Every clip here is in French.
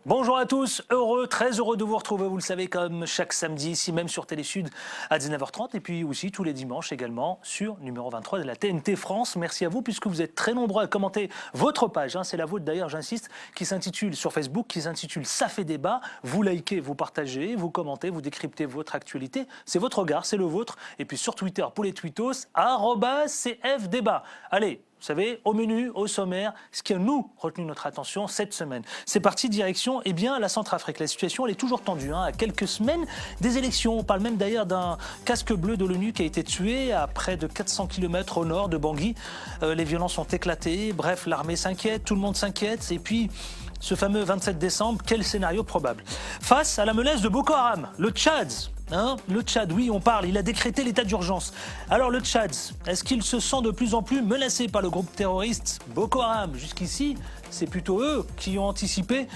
Bonjour à tous, très heureux de vous retrouver, vous le savez, comme chaque samedi, ici même sur Télésud à 19h30 et puis aussi tous les dimanches également sur numéro 23 de la TNT France. Merci à vous puisque vous êtes très nombreux à commenter votre page, c'est la vôtre d'ailleurs, j'insiste, qui s'intitule sur Facebook, qui s'intitule Ça fait débat. Vous likez, vous partagez, vous commentez, vous décryptez votre actualité, c'est votre regard, c'est le vôtre. Et puis sur Twitter, pour les tweetos, @CFDébat. Allez, vous savez, au menu, au sommaire, ce qui a nous retenu notre attention cette semaine. C'est parti, direction la Centrafrique. La situation elle est toujours tendue, à quelques semaines des élections. On parle même d'ailleurs d'un casque bleu de l'ONU qui a été tué à près de 400 km au nord de Bangui. Les violences ont éclaté, bref, l'armée s'inquiète, tout le monde s'inquiète. Et puis, ce fameux 27 décembre, quel scénario probable? Face à la menace de Boko Haram, le Tchad... le Tchad, oui, on parle, il a décrété l'état d'urgence. Alors le Tchad, est-ce qu'il se sent de plus en plus menacé par le groupe terroriste Boko Haram? Jusqu'ici, c'est plutôt eux qui ont anticipé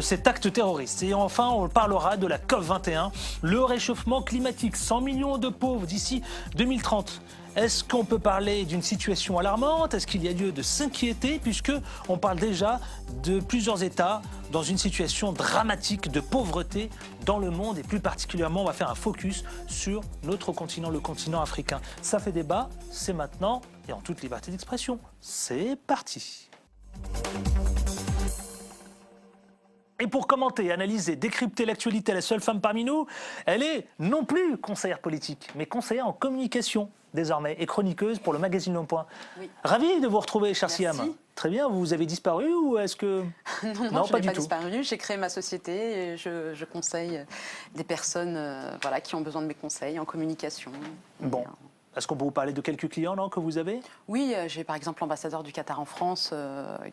cet acte terroriste. Et enfin, on parlera de la COP21, le réchauffement climatique, 100 millions de pauvres d'ici 2030. Est-ce qu'on peut parler d'une situation alarmante? Est-ce qu'il y a lieu de s'inquiéter puisqu'on parle déjà de plusieurs États dans une situation dramatique de pauvreté dans le monde et plus particulièrement, on va faire un focus sur notre continent, le continent africain. Ça fait débat, c'est maintenant et en toute liberté d'expression. C'est parti. Et pour commenter, analyser, décrypter l'actualité, la seule femme parmi nous, elle est non plus conseillère politique, mais conseillère en communication désormais et chroniqueuse pour le magazine Le Point. Oui. Ravi de vous retrouver, cher Siam. Très bien, vous avez disparu ou est-ce que... Non, je n'ai pas disparu. J'ai créé ma société et je conseille des personnes qui ont besoin de mes conseils en communication. Bon. Est-ce qu'on peut vous parler de quelques clients que vous avez? Oui, j'ai par exemple l'ambassadeur du Qatar en France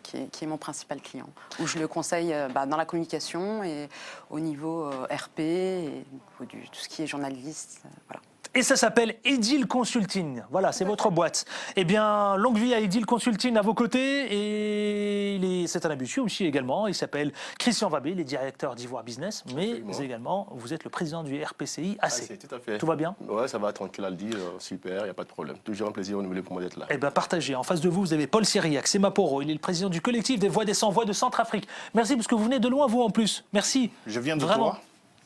qui est mon principal client, où je le conseille dans la communication et au niveau RP et au niveau tout ce qui est journaliste. Voilà. Et ça s'appelle Edil Consulting. Voilà, c'est votre boîte. Eh bien, longue vie à Edil Consulting à vos côtés. Et c'est un habitué aussi également. Il s'appelle Christian Vabé, il est directeur d'Ivoire Business. Mais également, vous êtes le président du RPCI AC. Tout à fait. Tout va bien? Ouais, ça va, tranquille à le dire. Super, il n'y a pas de problème. Toujours un plaisir renouvelé pour moi d'être là. Eh bien, partagez. En face de vous, vous avez Paul Cyriac, c'est Maporo. Il est le président du collectif des Voix des Sans-Voix de Centrafrique. Merci parce que vous venez de loin, vous, en plus. Merci. Je viens de toi.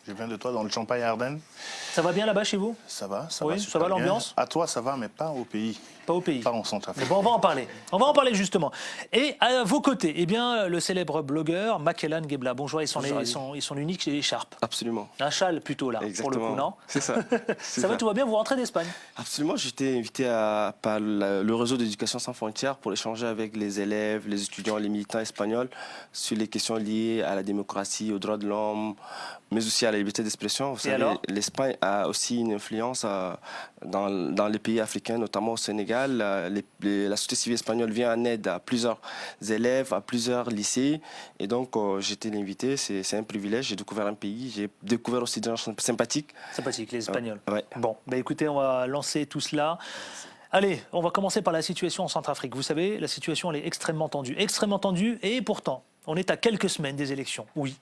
Je viens de toi dans le Champagne-Ardenne. Ça va bien là-bas chez vous? Ça va, ça va l'ambiance? À toi, ça va, mais pas au pays. Pas au pays. Pas en Centrafrique. Bon, on va en parler. On va en parler justement. Et à vos côtés, le célèbre blogueur Makellan Gebla. Bonjour, ils sont uniques chez Écharpe. Absolument. Un châle plutôt là, exactement. pour le coup, non? C'est ça. Ça va, tout va bien, vous rentrez d'Espagne? Absolument, j'étais invité par le réseau d'éducation sans frontières pour échanger avec les élèves, les étudiants, les militants espagnols sur les questions liées à la démocratie, aux droits de l'homme, mais aussi à la liberté d'expression. Vous savez, l'Espagne a aussi une influence dans les pays africains, notamment au Sénégal. La société civile espagnole vient en aide à plusieurs élèves, à plusieurs lycées. Et donc, j'étais l'invité. C'est un privilège. J'ai découvert un pays. J'ai découvert aussi des gens sympathiques. Sympathiques, les Espagnols. Ouais. Bon, écoutez, on va lancer tout cela. Allez, on va commencer par la situation en Centrafrique. Vous savez, la situation, elle est extrêmement tendue, et pourtant, on est à quelques semaines des élections, oui.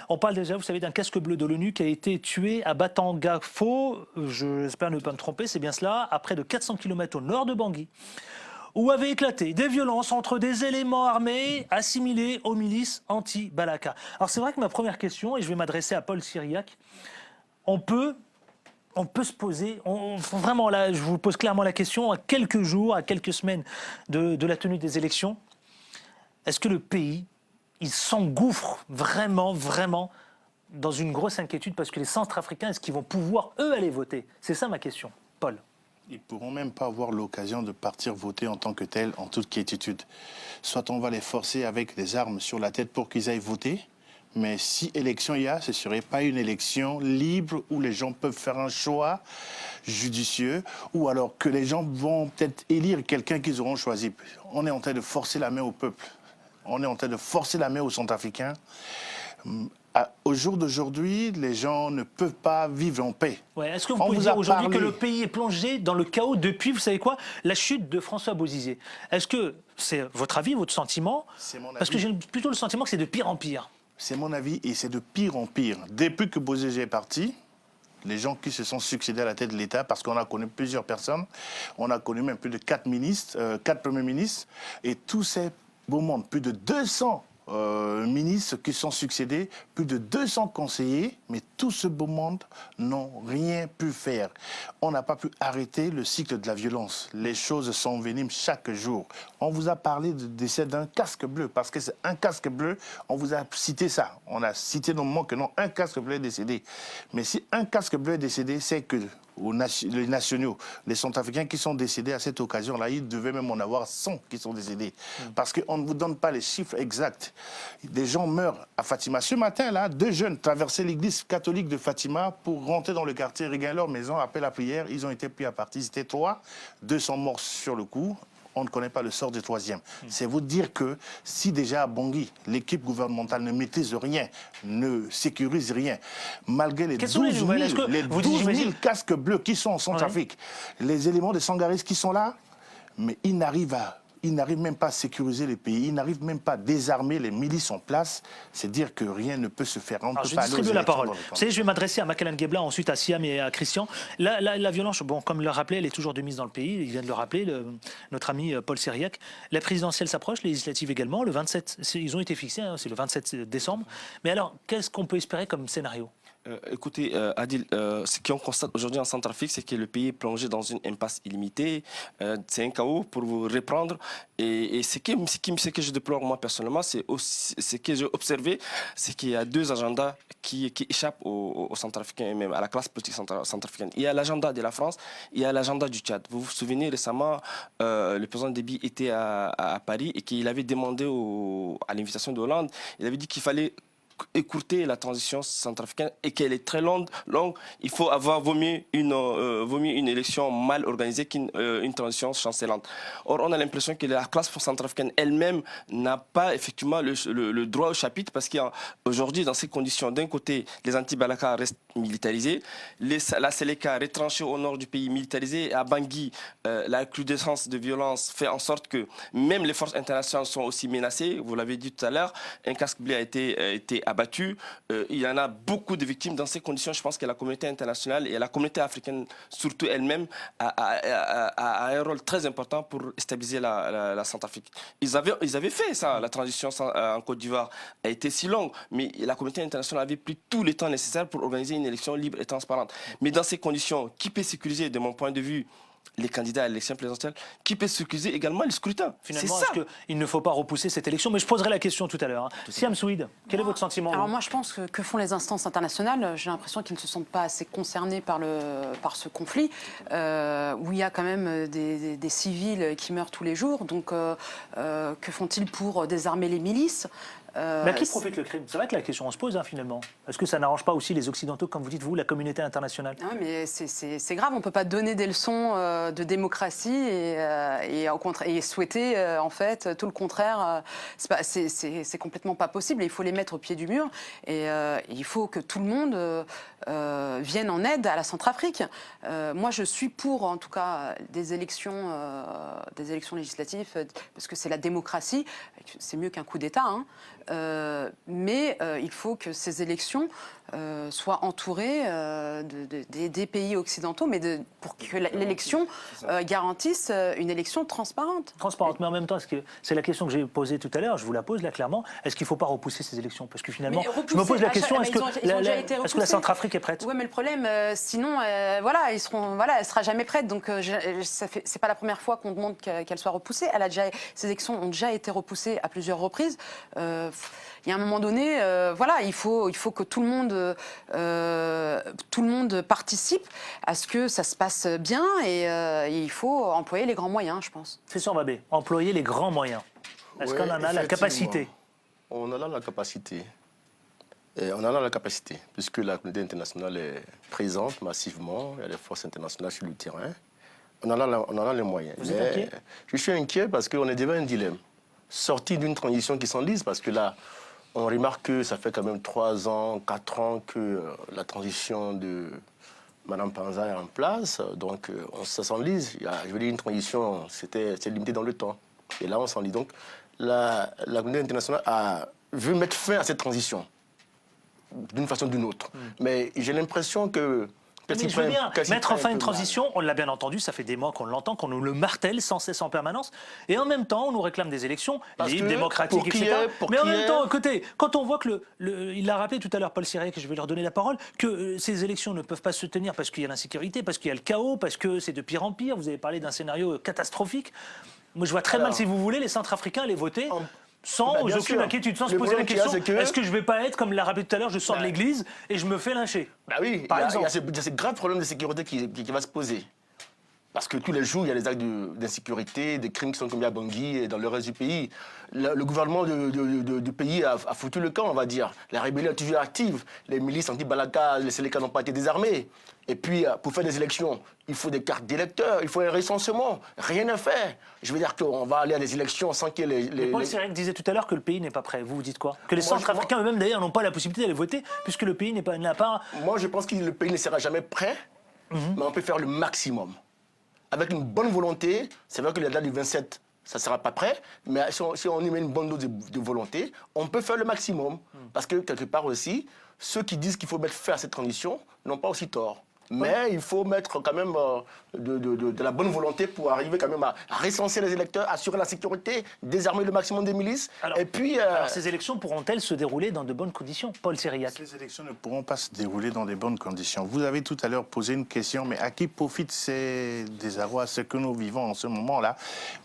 On parle déjà, vous savez, d'un casque bleu de l'ONU qui a été tué à Batangafo, j'espère ne pas me tromper, c'est bien cela, à près de 400 km au nord de Bangui, où avaient éclaté des violences entre des éléments armés assimilés aux milices anti-Balaka. Alors c'est vrai que ma première question, et je vais m'adresser à Paul Cyriac, on peut se poser, vraiment là, je vous pose clairement la question, à quelques jours, à quelques semaines de la tenue des élections, est-ce que le pays, il s'engouffre vraiment dans une grosse inquiétude parce que les Centrafricains, est-ce qu'ils vont pouvoir, eux, aller voter? C'est ça ma question, Paul. Ils ne pourront même pas avoir l'occasion de partir voter en tant que tel, en toute quiétude. Soit on va les forcer avec des armes sur la tête pour qu'ils aillent voter, mais si élection il y a, ce ne serait pas une élection libre où les gens peuvent faire un choix judicieux ou alors que les gens vont peut-être élire quelqu'un qu'ils auront choisi. On est en train de forcer la main au peuple. On est en train de forcer la main aux Centrafricains. Au jour d'aujourd'hui, les gens ne peuvent pas vivre en paix. Ouais, est-ce que vous pouvez dire aujourd'hui que le pays est plongé dans le chaos depuis, vous savez quoi, la chute de François Bozizé? Est-ce que c'est votre avis, votre sentiment? C'est mon avis. Parce que j'ai plutôt le sentiment que c'est de pire en pire. C'est mon avis et c'est de pire en pire. Depuis que Bozizé est parti, les gens qui se sont succédés à la tête de l'État, parce qu'on a connu plusieurs personnes, on a connu même plus de 4 premiers ministres, et tous ces beau monde, plus de 200 ministres qui sont succédés, plus de 200 conseillers, mais tout ce beau monde n'ont rien pu faire. On n'a pas pu arrêter le cycle de la violence. Les choses s'enveniment chaque jour. On vous a parlé du décès d'un casque bleu, parce que c'est un casque bleu, on vous a cité ça. On a cité normalement que non, un casque bleu est décédé. Mais si un casque bleu est décédé, c'est que les nationaux, les Centrafricains qui sont décédés à cette occasion-là, ils devaient même en avoir 100 qui sont décédés. Parce qu'on ne vous donne pas les chiffres exacts. Des gens meurent à Fatima. Ce matin-là, 2 jeunes traversaient l'église catholique de Fatima pour rentrer dans le quartier, regagnent leur maison, après la prière. Ils ont été pris à partie. Ils étaient 3, 2 sont morts sur le coup. On ne connaît pas le sort du 3e. C'est vous dire que si déjà à Bangui, l'équipe gouvernementale ne maîtrise rien, ne sécurise rien, malgré les 12 000 casques bleus qui sont en Centrafrique, les éléments de Sangaris qui sont là, mais ils n'arrivent même pas à sécuriser les pays, ils n'arrivent même pas à désarmer les milices en place. C'est dire que rien ne peut se faire. Alors, je distribue la parole. Vous savez, je vais m'adresser à Makalen Gebla, ensuite à Siam et à Christian. La violence, bon, comme le rappelait, elle est toujours de mise dans le pays. Il vient de le rappeler, notre ami Paul Sériac. La présidentielle s'approche, les législatives également. Le 27, ils ont été fixés, hein, c'est le 27 décembre. Mais alors, qu'est-ce qu'on peut espérer comme scénario ? Écoutez, Adil, ce qu'on constate aujourd'hui en Centrafrique, c'est que le pays est plongé dans une impasse illimitée. C'est un chaos pour vous reprendre. Et ce que je déplore moi personnellement, c'est ce que j'ai observé, c'est qu'il y a 2 agendas qui échappent aux Centrafricains et même à la classe politique centrafricaine. Il y a l'agenda de la France, il y a l'agenda du Tchad. Vous vous souvenez récemment, le président Déby était à Paris et qu'il avait demandé à l'invitation de Hollande, il avait dit qu'il fallait écourter la transition centrafricaine et qu'elle est très longue, il faut avoir vaut mieux une élection mal organisée qu'une transition chancelante. Or, on a l'impression que la classe centrafricaine elle-même n'a pas effectivement le droit au chapitre parce qu'aujourd'hui, dans ces conditions, d'un côté, les anti-Balaka restent militarisés, la Séléka retranchée au nord du pays militarisée, et à Bangui, la recrudescence de violence fait en sorte que même les forces internationales sont aussi menacées. Vous l'avez dit tout à l'heure, un casque bleu a été abattu. Il y en a beaucoup de victimes dans ces conditions. Je pense que la communauté internationale et la communauté africaine, surtout elle-même, a un rôle très important pour stabiliser la Centrafrique. Ils avaient fait ça. La transition en Côte d'Ivoire a été si longue, mais la communauté internationale avait pris tout le temps nécessaire pour organiser une élection libre et transparente. Mais dans ces conditions, qui peut sécuriser, de mon point de vue, les candidats à l'élection présidentielle, qui peut sécuriser également le scrutin? Finalement, est-ce qu'il ne faut pas repousser cette élection? Mais je poserai la question tout à l'heure. Siam Souid, quel est votre sentiment? Alors moi, je pense que font les instances internationales? J'ai l'impression qu'ils ne se sentent pas assez concernés par ce conflit, où il y a quand même des civils qui meurent tous les jours. Donc, que font-ils pour désarmer les milices? Mais à qui profite le crime? C'est vrai que la question se pose, hein, finalement. Est-ce que ça n'arrange pas aussi les Occidentaux, comme vous dites, vous, la communauté internationale? Ah, mais c'est grave, on ne peut pas donner des leçons de démocratie et souhaiter, en fait, tout le contraire. C'est complètement pas possible. Il faut les mettre au pied du mur et il faut que tout le monde vienne en aide à la Centrafrique. Moi, je suis pour, en tout cas, des élections législatives, parce que c'est la démocratie. C'est mieux qu'un coup d'État, hein. Mais il faut que ces élections soient entourées des pays occidentaux, mais pour que l'élection garantisse une élection transparente. Transparente, mais en même temps, c'est la question que j'ai posée tout à l'heure, je vous la pose là clairement, est-ce qu'il ne faut pas repousser ces élections? Parce que finalement, je me pose la question, est-ce que la Centrafrique est prête? Oui, mais le problème, sinon, elle ne sera jamais prête. Donc, c'est pas la première fois qu'on demande qu'elle soit repoussée. Ces élections ont déjà été repoussées à plusieurs reprises. Il y a un moment donné, il faut que tout le monde participe à ce que ça se passe bien et il faut employer les grands moyens, je pense. C'est ça, Babé, employer les grands moyens. Est-ce qu'on en a la capacité? On en a la capacité. Et on en a la capacité, puisque la communauté internationale est présente massivement, il y a des forces internationales sur le terrain. On en a les moyens. Vous êtes inquiet? Je suis inquiet parce qu'on est devant un dilemme. Sorti d'une transition qui s'enlise, parce que là, on remarque que ça fait quand même 3 ans, 4 ans que la transition de Mme Panza est en place. Donc, ça s'enlise. Je veux dire, une transition, c'est limité dans le temps. Et là, on s'enlise. Donc, la communauté internationale veut mettre fin à cette transition, d'une façon ou d'une autre. Mais j'ai l'impression que Mais je veux bien mettre fin à une transition, on l'a bien entendu, ça fait des mois qu'on l'entend, qu'on nous le martèle sans cesse en permanence, et en même temps on nous réclame des élections libres, démocratiques, etc. Mais en même temps, écoutez, quand on voit que il l'a rappelé tout à l'heure Paul Sirek, je vais leur donner la parole, que ces élections ne peuvent pas se tenir parce qu'il y a l'insécurité, parce qu'il y a le chaos, parce que c'est de pire en pire, vous avez parlé d'un scénario catastrophique. Moi je vois très mal, si vous voulez, les Centrafricains aller voter sans aucune inquiétude, sans se poser la question est-ce que je vais pas être, comme l'a rappelé tout à l'heure, je sors de l'église et je me fais lyncher. Bah oui, il y a ce grave problème de sécurité qui va se poser. Parce que tous les jours, il y a des actes d'insécurité, des crimes qui sont commis à Bangui et dans le reste du pays. Le gouvernement du pays a foutu le camp, on va dire. La rébellion est toujours active. Les milices anti-Balaka, les Séléka n'ont pas été désarmés. Et puis, pour faire des élections, il faut des cartes d'électeurs, il faut un recensement. Rien n'est fait. Je veux dire qu'on va aller à des élections sans qu'il y ait les... Paul Sirek disait tout à l'heure que le pays n'est pas prêt. Vous dites quoi? Que les Centrafricains eux-mêmes, d'ailleurs, n'ont pas la possibilité d'aller voter, puisque le pays n'a pas... Moi, je pense que le pays ne sera jamais prêt, mais on peut faire le maximum. Avec une bonne volonté, c'est vrai que la date du 27, ça ne sera pas prêt, mais si on y met une bonne dose de volonté, on peut faire le maximum. Parce que, quelque part aussi, ceux qui disent qu'il faut mettre fin à cette transition n'ont pas aussi tort. Mais il faut mettre quand même de la bonne volonté pour arriver quand même à recenser les électeurs, assurer la sécurité, désarmer le maximum des milices. Alors ces élections pourront-elles se dérouler dans de bonnes conditions, Paul Sériac? Ces élections ne pourront pas se dérouler dans de bonnes conditions. Vous avez tout à l'heure posé une question, mais à qui profitent ces désarrois, ce que nous vivons en ce moment-là?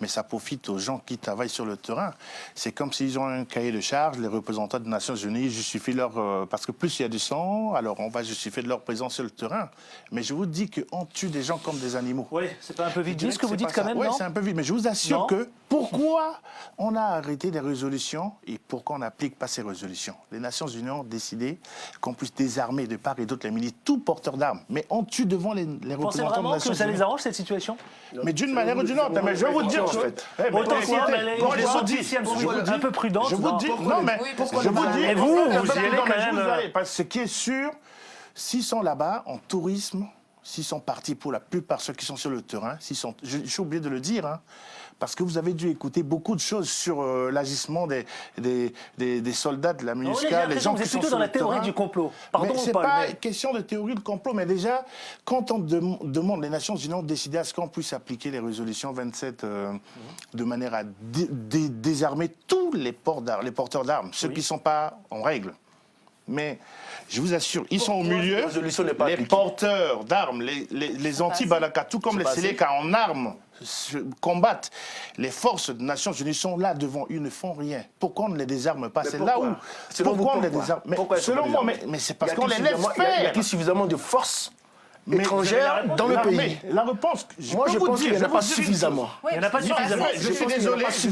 Mais ça profite aux gens qui travaillent sur le terrain. C'est comme s'ils ont un cahier de charges, les représentants des Nations Unies justifient leur... parce que plus il y a du sang, alors on va justifier de leur présence sur le terrain. Mais je vous dis qu'on tue des gens comme des animaux. Oui, c'est pas un peu vite dit ce que vous dites quand même, oui, non? c'est un peu vite, mais je vous assure que pourquoi on a arrêté des résolutions et pourquoi on n'applique pas ces résolutions? Les Nations Unies ont décidé qu'on puisse désarmer de part et d'autre les milices, tout porteur d'armes. Mais on tue devant les représentants des Nations Unies. Vous pensez vraiment que ça les arrange, cette situation? Mais d'une manière ou d'une autre. Mais je vais vous dire... Autant soit, les audiciels un peu prudents. Je vous dis... Non, mais je vous dis... Et vous y allez quand même... Parce que ce qui est sûr, s'ils sont là-bas en tourisme, s'ils sont partis pour la plupart, ceux qui sont sur le terrain, je suis oublié de le dire, hein, parce que vous avez dû écouter beaucoup de choses sur l'agissement des soldats de la MINUSCA, les gens qui sont sur le terrain. plutôt dans la théorie du complot. Pardon, mais c'est pas question de théorie du complot, mais déjà, quand on demande, les Nations Unies ont décidé à ce qu'on puisse appliquer les résolutions 27 de manière à désarmer tous les porteurs d'armes, ceux qui ne sont pas en règle. Mais je vous assure, ils sont au milieu, les porteurs d'armes, les anti-Balaka, tout comme les Séléka en armes combattent. Les forces des Nations Unies sont là devant, ils ne font rien. Pourquoi on ne les désarme pas? C'est là où... Pourquoi on les désarme? Selon moi, mais c'est parce qu'on les laisse faire. Il y a suffisamment de forces étrangères dans le pays. La réponse, moi je pense qu'il n'y en a pas suffisamment. Il n'y en a pas suffisamment. Je suis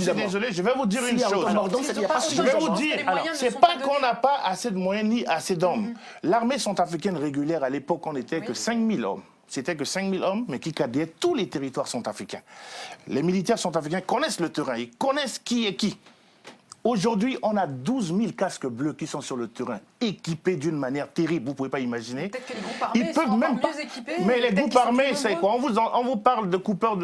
désolé, je vais vous dire une chose. Je vais vous dire, c'est pas qu'on n'a pas assez de moyens ni assez d'hommes. L'armée centrafricaine régulière, à l'époque, on n'était que 5000 hommes. C'était que 5000 hommes, mais qui quadillaient tous les territoires centrafricains. Les militaires centrafricains connaissent le terrain, ils connaissent qui est qui. Aujourd'hui, on a 12 000 casques bleus qui sont sur le terrain, équipés d'une manière terrible, vous ne pouvez pas imaginer. Peut-être que les groupes armés sont encore mieux équipés. Mais les groupes armés, c'est quoi? On vous parle de coupeurs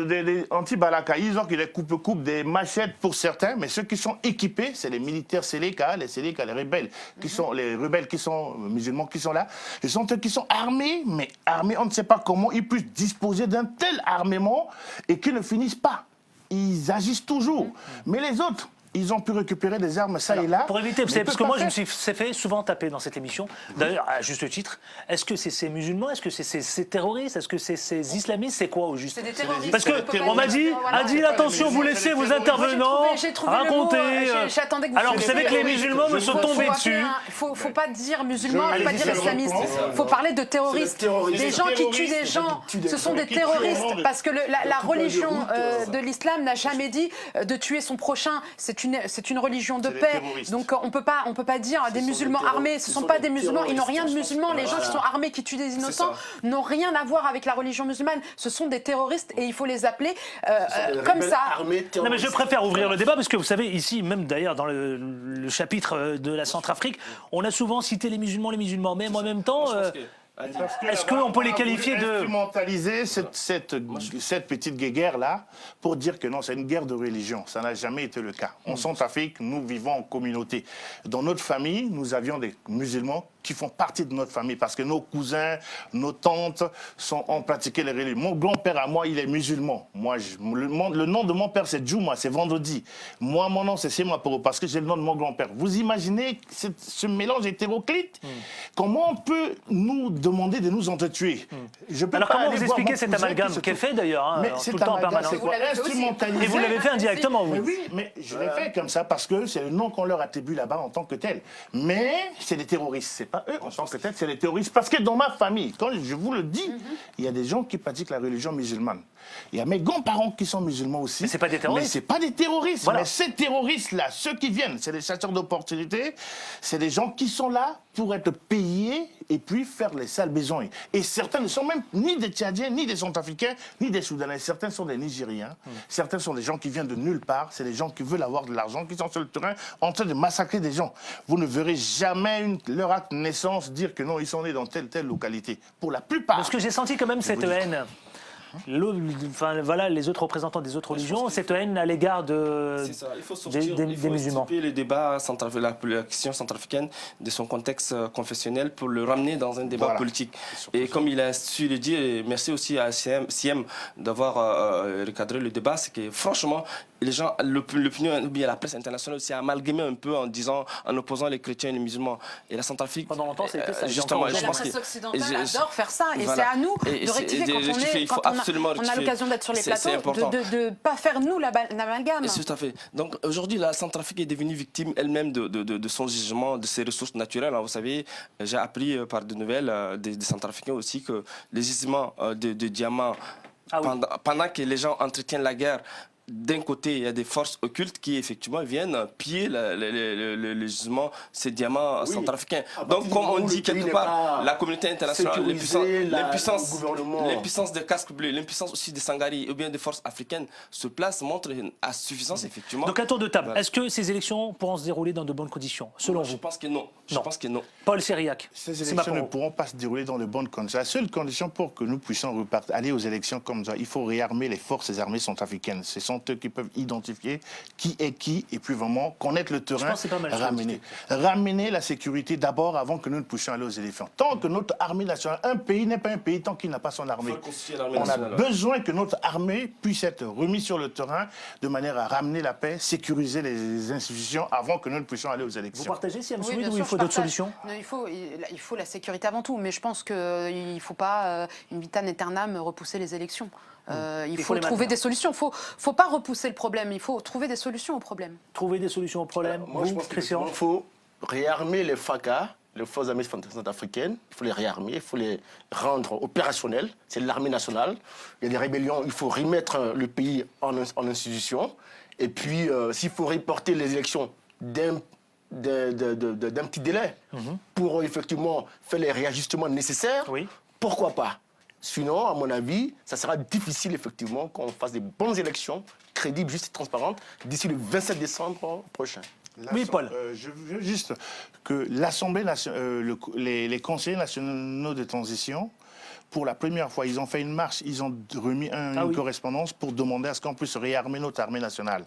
anti-Balaka, ils ont des coupes des machettes pour certains, mais ceux qui sont équipés, c'est les militaires Séléka, les rebelles, qui sont les rebelles qui sont musulmans qui sont là. Ce sont eux qui sont armés, mais armés, on ne sait pas comment ils puissent disposer d'un tel armement et qu'ils ne finissent pas. Ils agissent toujours. Mais les autres, ils ont pu récupérer des armes ça et là. Pour éviter, parce que moi je me suis fait souvent taper dans cette émission, d'ailleurs à juste titre, est-ce que c'est ces musulmans, est-ce que c'est ces terroristes, est-ce que c'est ces islamistes, c'est quoi au juste? C'est des terroristes. Parce qu'on m'a dit, attention, vous laissez vos intervenants raconter. Alors vous savez que les musulmans me sont tombés dessus. Il ne faut pas dire musulmans, il ne faut pas dire islamistes, il faut parler de terroristes. Des gens qui tuent des gens, ce sont des terroristes, parce que la religion de l'islam n'a jamais dit de tuer son prochain. C'est une religion de paix, donc on peut pas dire des musulmans armés, ce ne sont pas des musulmans, ils n'ont rien de musulman, les gens qui sont armés, qui tuent des innocents, n'ont rien à voir avec la religion musulmane, ce sont des terroristes et il faut les appeler comme ça. Non mais je préfère ouvrir le débat parce que vous savez, ici, même d'ailleurs dans le chapitre de la Centrafrique, on a souvent cité les musulmans, mais en même temps... Est-ce qu'on peut les qualifier de... instrumentaliser cette petite guerre-là pour dire que non, c'est une guerre de religion. Ça n'a jamais été le cas. En Centrafrique, nous vivons en communauté. Dans notre famille, nous avions des musulmans qui font partie de notre famille parce que nos cousins, nos tantes ont pratiqué les religions. Mon grand-père à moi, il est musulman. Moi, le nom de mon père, c'est Djouma, c'est vendredi. Moi, mon nom, c'est Semaporo parce que j'ai le nom de mon grand-père. Vous imaginez ce mélange hétéroclite? Comment on peut nous demander de nous entretuer? Alors comment vous expliquez cet amalgame qui est fait d'ailleurs hein, tout le temps en permanence? C'est quoi? Et vous l'avez fait indirectement, vous? Mais oui, mais je l'ai fait comme ça parce que c'est le nom qu'on leur attribue là-bas en tant que tel. Mais c'est des terroristes, c'est pas eux en tant que tel, c'est les terroristes. Parce que dans ma famille, quand je vous le dis, il y a des gens qui pratiquent la religion musulmane. Il y a mes grands-parents qui sont musulmans aussi. Mais c'est pas des terroristes. Mais c'est pas des terroristes. Voilà. Mais ces terroristes-là, ceux qui viennent, c'est des chasseurs d'opportunités, c'est des gens qui sont là pour être payés et puis faire les sales besoins. Et certains ne sont même ni des Tchadiens, ni des Centrafricains, ni des Soudanais. Certains sont des Nigériens. Certains sont des gens qui viennent de nulle part. C'est des gens qui veulent avoir de l'argent, qui sont sur le terrain en train de massacrer des gens. Vous ne verrez jamais leur acte de naissance dire que non, ils sont nés dans telle localité. Pour la plupart. Parce que j'ai senti quand même cette haine. Enfin, voilà, les autres représentants des autres religions, cette haine à l'égard C'est ça, il faut sortir, des il faut musulmans. extirper le débat, la question centrafricaine de son contexte confessionnel pour le ramener dans un débat politique. Et comme il a su le dire, et merci aussi à Siem d'avoir recadré le débat, c'est que franchement, les gens, l'opinion, ou bien la presse internationale s'est amalgamée un peu en disant, en opposant les chrétiens et les musulmans. Et la Centrafrique... Pendant longtemps, c'était ça. Justement, La presse occidentale adore faire ça. Et c'est à nous de rectifier quand on a l'occasion d'être sur les plateaux, de ne pas faire nous l'amalgame. Tout à fait. Donc aujourd'hui, la Centrafrique est devenue victime elle-même de son gisement, de ses ressources naturelles. Alors, vous savez, j'ai appris par de nouvelles des Centrafricains aussi que les gisements de diamants, pendant que les gens entretiennent la guerre, d'un côté, il y a des forces occultes qui, effectivement, viennent piller le gisement, ces diamants centrafricains. Donc, comme on dit quelque part, la communauté internationale, l'impuissance des casques bleus, l'impuissance aussi des Sangaris ou bien des forces africaines se place, montre à suffisance, effectivement. Donc, un tour de table. Est-ce que ces élections pourront se dérouler dans de bonnes conditions, selon vous? Je pense que non. Je pense que non. Paul Sériac. Ces élections ne pourront pas se dérouler dans de bonnes conditions. La seule condition pour que nous puissions aller aux élections comme ça, il faut réarmer les forces armées centrafricaines. Ce sont eux qui peuvent identifier qui est qui et puis vraiment connaître le terrain, ramener la sécurité d'abord avant que nous ne puissions aller aux élections. Tant que notre armée nationale, un pays n'est pas un pays tant qu'il n'a pas son armée. On a besoin que notre armée puisse être remise sur le terrain de manière à ramener la paix, sécuriser les institutions avant que nous ne puissions aller aux élections. Vous partagez Siem Oui, Swid ou il faut d'autres solutions? Il faut la sécurité avant tout, mais je pense qu'il ne faut pas, in vitam aeternam, repousser les élections. Il faut trouver des solutions. Il ne faut pas repousser le problème, il faut trouver des solutions au problème. Trouver des solutions au problème. Moi, je pense qu'il faut réarmer les FACA, les forces armées centrafricaines. Il faut les réarmer, il faut les rendre opérationnelles. C'est l'armée nationale. Il y a des rébellions, il faut remettre le pays en institution. Et puis, s'il faut reporter les élections d'un petit délai pour effectivement faire les réajustements nécessaires, pourquoi pas? Sinon, à mon avis, ça sera difficile effectivement qu'on fasse des bonnes élections, crédibles, justes et transparentes, d'ici le 27 décembre prochain. Oui, Paul. Je veux juste que l'Assemblée nationale, les conseillers nationaux de transition, pour la première fois, ils ont fait une marche, ils ont remis une correspondance pour demander à ce qu'on puisse réarmer notre armée nationale.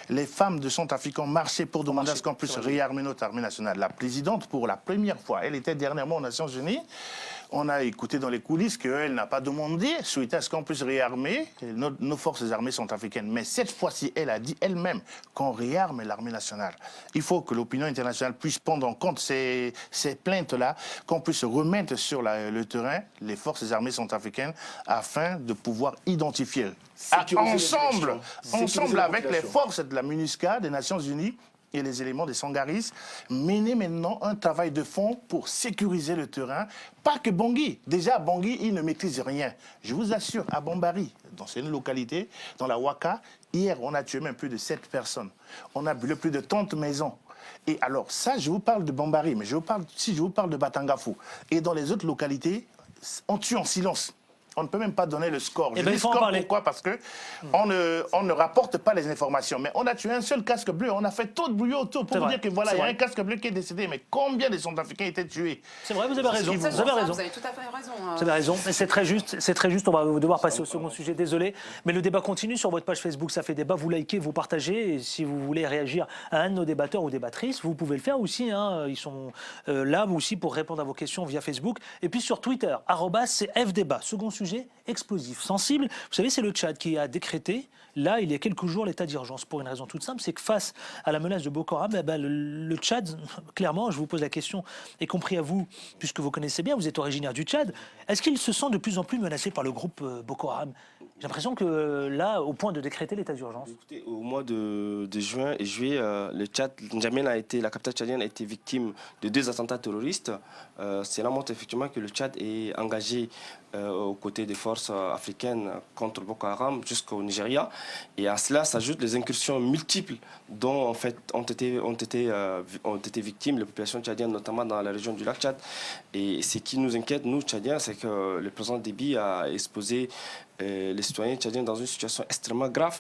Les femmes de Centrafrique ont marché pour demander à ce qu'on puisse réarmer notre armée nationale. La présidente, pour la première fois, elle était dernièrement aux Nations Unies. On a écouté dans les coulisses qu'elle n'a pas demandé, souhaitait à ce qu'on puisse réarmer nos forces armées centrafricaines. Mais cette fois-ci, elle a dit elle-même qu'on réarme l'armée nationale. Il faut que l'opinion internationale puisse prendre en compte ces plaintes-là, qu'on puisse remettre sur le terrain les forces armées centrafricaines afin de pouvoir identifier ensemble avec les forces de la MINUSCA, des Nations Unies, et les éléments des Sangaris, mener maintenant un travail de fond pour sécuriser le terrain. Pas que Bangui. Déjà, à Bangui, ils ne maîtrisent rien. Je vous assure, à Bambari, dans une localité, dans la Ouaka, hier, on a tué même plus de 7 personnes. On a brûlé plus de 30 maisons. Et alors, ça, je vous parle de Bambari, mais si je vous parle de Batangafou, et dans les autres localités, on tue en silence. on ne peut même pas donner le score. Eh Je ben, dis il faut en score parler. pourquoi? Parce que on ne rapporte pas les informations. Mais on a tué un seul casque bleu, on a fait tout le bruit autour pour C'est vous vrai, dire que voilà, c'est il y a vrai. un casque bleu qui est décédé. Mais combien de Centrafricains étaient tués? C'est vrai, vous avez raison. Ça, Vous avez raison. Vous avez tout à fait raison. Vous avez raison, mais c'est très juste, c'est très juste. On va devoir passer au second sujet, désolé. Mais le débat continue sur votre page Facebook, ça fait débat. Vous likez, vous partagez. Et si vous voulez réagir à un de nos débatteurs ou débattrices, vous pouvez le faire aussi. Hein. Ils sont là aussi pour répondre à vos questions via Facebook. Et puis sur Twitter, @CFDébat. Second sujet, explosif, sensible. Vous savez, c'est le Tchad qui a décrété, là, il y a quelques jours, l'état d'urgence. Pour une raison toute simple, c'est que face à la menace de Boko Haram, le Tchad, clairement, je vous pose la question, y compris à vous, puisque vous connaissez bien, vous êtes originaire du Tchad, est-ce qu'il se sent de plus en plus menacé par le groupe Boko Haram? J'ai l'impression que là, au point de décréter l'état d'urgence. Écoutez, au mois de juin et juillet, le Tchad, N'Djamena la capitale tchadienne, a été victime de 2 attentats terroristes. Cela montre effectivement que le Tchad est engagé aux côtés des forces africaines contre Boko Haram jusqu'au Nigeria. Et à cela s'ajoutent les incursions multiples dont en fait ont été victimes les populations tchadiennes, notamment dans la région du lac Tchad. Et ce qui nous inquiète, nous, Tchadiens, c'est que le président Déby a exposé les citoyens tchadiens dans une situation extrêmement grave.